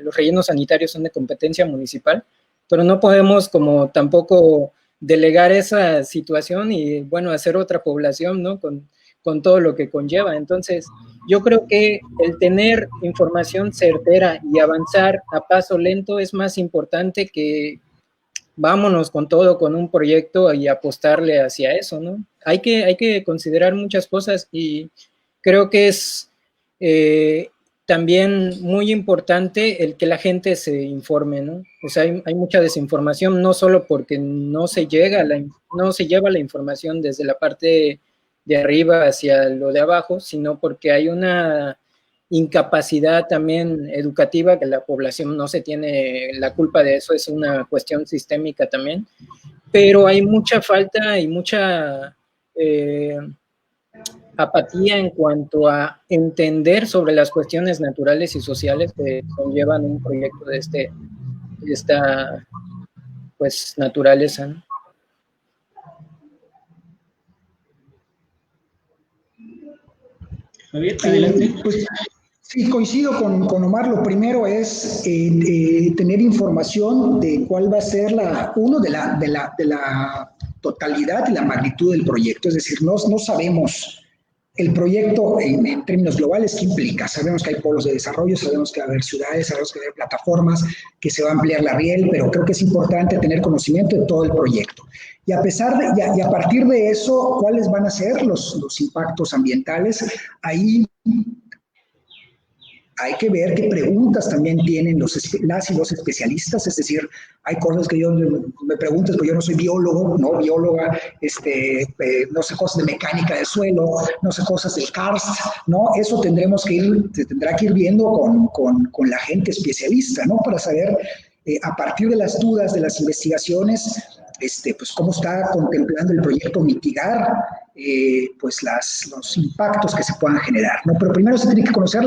los rellenos sanitarios son de competencia municipal, pero no podemos como tampoco delegar esa situación y, bueno, hacer otra población, ¿no?, con todo lo que conlleva. Entonces, yo creo que el tener información certera y avanzar a paso lento es más importante que vámonos con todo, con un proyecto y apostarle hacia eso, ¿no? Hay que considerar muchas cosas, y creo que es también muy importante el que la gente se informe, ¿no? O sea, hay mucha desinformación, no solo porque no se lleva la información desde la parte de arriba hacia lo de abajo, sino porque hay una incapacidad también educativa, que la población no se tiene la culpa de eso, es una cuestión sistémica también, pero hay mucha falta y mucha apatía en cuanto a entender sobre las cuestiones naturales y sociales que conllevan un proyecto de esta pues naturaleza, ¿no? Javier, adelante. Pues, sí, coincido con Omar. Lo primero es tener información de cuál va a ser de la totalidad y la magnitud del proyecto. Es decir, no sabemos el proyecto en términos globales qué implica. Sabemos que hay polos de desarrollo, sabemos que va a haber ciudades, sabemos que va a haber plataformas, que se va a ampliar la riel, pero creo que es importante tener conocimiento de todo el proyecto. Y a partir de eso, ¿cuáles van a ser los impactos ambientales? Ahí hay que ver qué preguntas también tienen las y los especialistas. Es decir, hay cosas que yo me pregunto, porque yo no soy biólogo, no bióloga, no sé cosas de mecánica del suelo, no sé cosas del karst, ¿no? Eso tendrá que ir viendo con la gente especialista, ¿no? Para saber, a partir de las dudas, de las investigaciones, pues cómo está contemplando el proyecto mitigar pues los impactos que se puedan generar, ¿no? Pero primero se tiene que conocer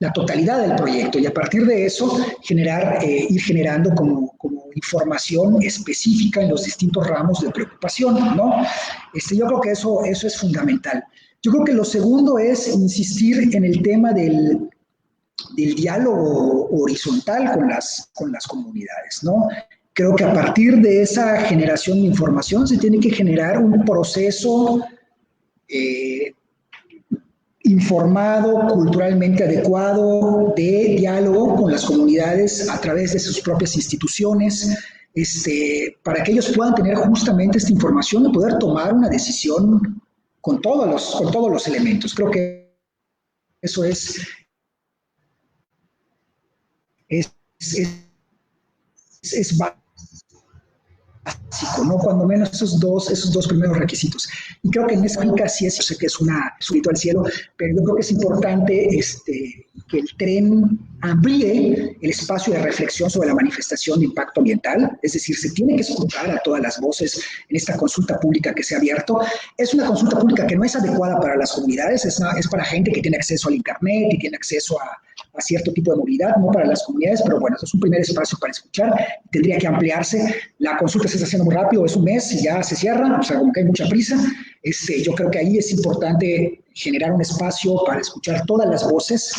la totalidad del proyecto y a partir de eso ir generando como información específica en los distintos ramos de preocupación, ¿no? Yo creo que eso es fundamental. Yo creo que lo segundo es insistir en el tema del diálogo horizontal con las comunidades, ¿no? Creo que a partir de esa generación de información se tiene que generar un proceso informado, culturalmente adecuado, de diálogo con las comunidades a través de sus propias instituciones, para que ellos puedan tener justamente esta información y poder tomar una decisión con todos los elementos. Creo que eso es básico, ¿no? Cuando menos esos dos primeros requisitos. Y creo que en esa única sí es, yo sé que es un grito al cielo, pero yo creo que es importante que el tren amplíe el espacio de reflexión sobre la manifestación de impacto ambiental, es decir, se tiene que escuchar a todas las voces en esta consulta pública que se ha abierto. Es una consulta pública que no es adecuada para las comunidades, es para gente que tiene acceso al internet y tiene acceso a cierto tipo de movilidad, no para las comunidades, pero bueno, es un primer espacio para escuchar, tendría que ampliarse. La consulta se está haciendo muy rápido, es un mes y ya se cierra, o sea, como que hay mucha prisa. Yo creo que ahí es importante generar un espacio para escuchar todas las voces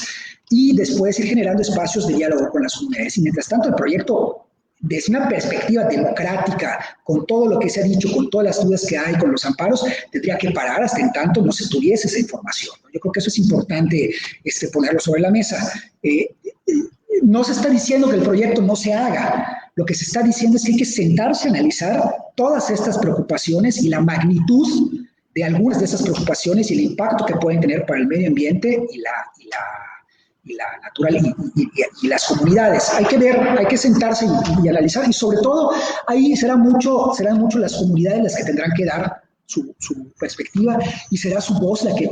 y después ir generando espacios de diálogo con las comunidades. Y mientras tanto, el proyecto, desde una perspectiva democrática, con todo lo que se ha dicho, con todas las dudas que hay, con los amparos, tendría que parar hasta en tanto no se tuviese esa información, ¿no? Yo creo que eso es importante ponerlo sobre la mesa. No se está diciendo que el proyecto no se haga, lo que se está diciendo es que hay que sentarse a analizar todas estas preocupaciones y la magnitud de algunas de esas preocupaciones y el impacto que pueden tener para el medio ambiente y la natural y las comunidades. Hay que ver, hay que sentarse y analizar, y sobre todo ahí serán mucho las comunidades las que tendrán que dar su perspectiva y será su voz la que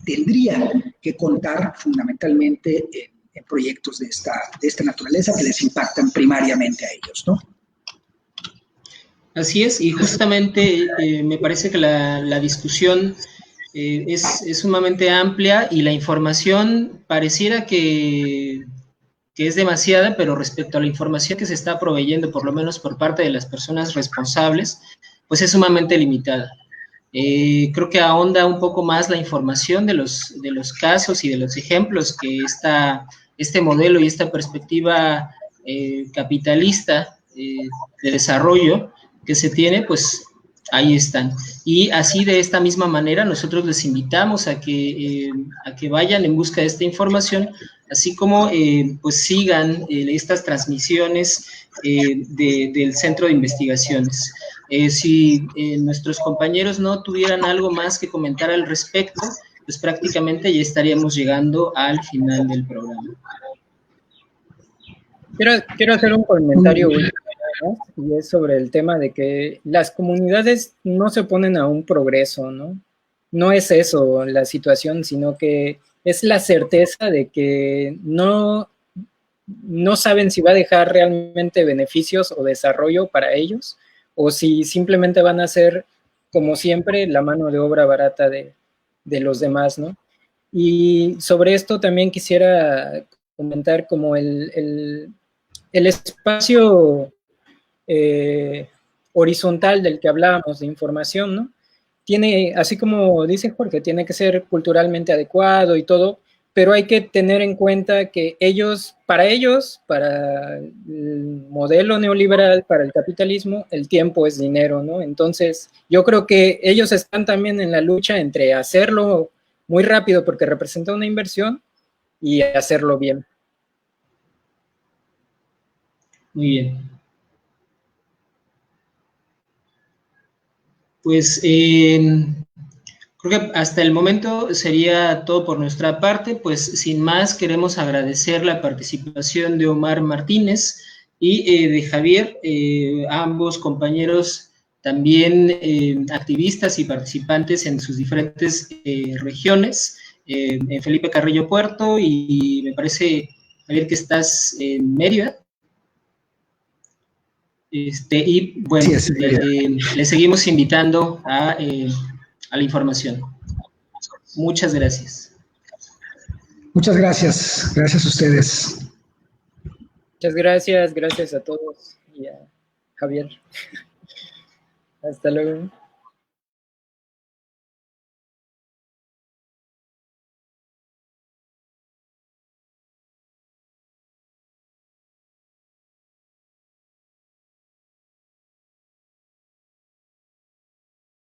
tendría que contar fundamentalmente en proyectos de esta naturaleza que les impactan primariamente a ellos, ¿no? Así es, y justamente me parece que la discusión es sumamente amplia y la información pareciera que es demasiada, pero respecto a la información que se está proveyendo, por lo menos por parte de las personas responsables, pues es sumamente limitada. Creo que ahonda un poco más la información de los casos y de los ejemplos que este modelo y esta perspectiva capitalista de desarrollo que se tiene, pues ahí están. Y así, de esta misma manera, nosotros les invitamos a que vayan en busca de esta información, así como pues sigan estas transmisiones del Centro de Investigaciones. Si nuestros compañeros no tuvieran algo más que comentar al respecto, pues prácticamente ya estaríamos llegando al final del programa. Quiero hacer un comentario último, ¿no? Y es sobre el tema de que las comunidades no se oponen a un progreso, ¿no? No es eso la situación, sino que es la certeza de que no saben si va a dejar realmente beneficios o desarrollo para ellos, o si simplemente van a ser, como siempre, la mano de obra barata de los demás, ¿no? Y sobre esto también quisiera comentar como el espacio horizontal del que hablábamos de información, ¿no? Tiene, así como dice Jorge, tiene que ser culturalmente adecuado y todo, pero hay que tener en cuenta que para el modelo neoliberal, para el capitalismo, el tiempo es dinero, ¿no? Entonces, yo creo que ellos están también en la lucha entre hacerlo muy rápido porque representa una inversión y hacerlo bien. Muy bien. Pues creo que hasta el momento sería todo por nuestra parte. Pues sin más, queremos agradecer la participación de Omar Martínez y de Javier, ambos compañeros también activistas y participantes en sus diferentes regiones, en Felipe Carrillo Puerto, y me parece, Javier, que estás en Mérida. Y bueno, sí, le seguimos invitando a la información. Muchas gracias. Muchas gracias. Gracias a ustedes. Muchas gracias a todos y a Javier. Hasta luego.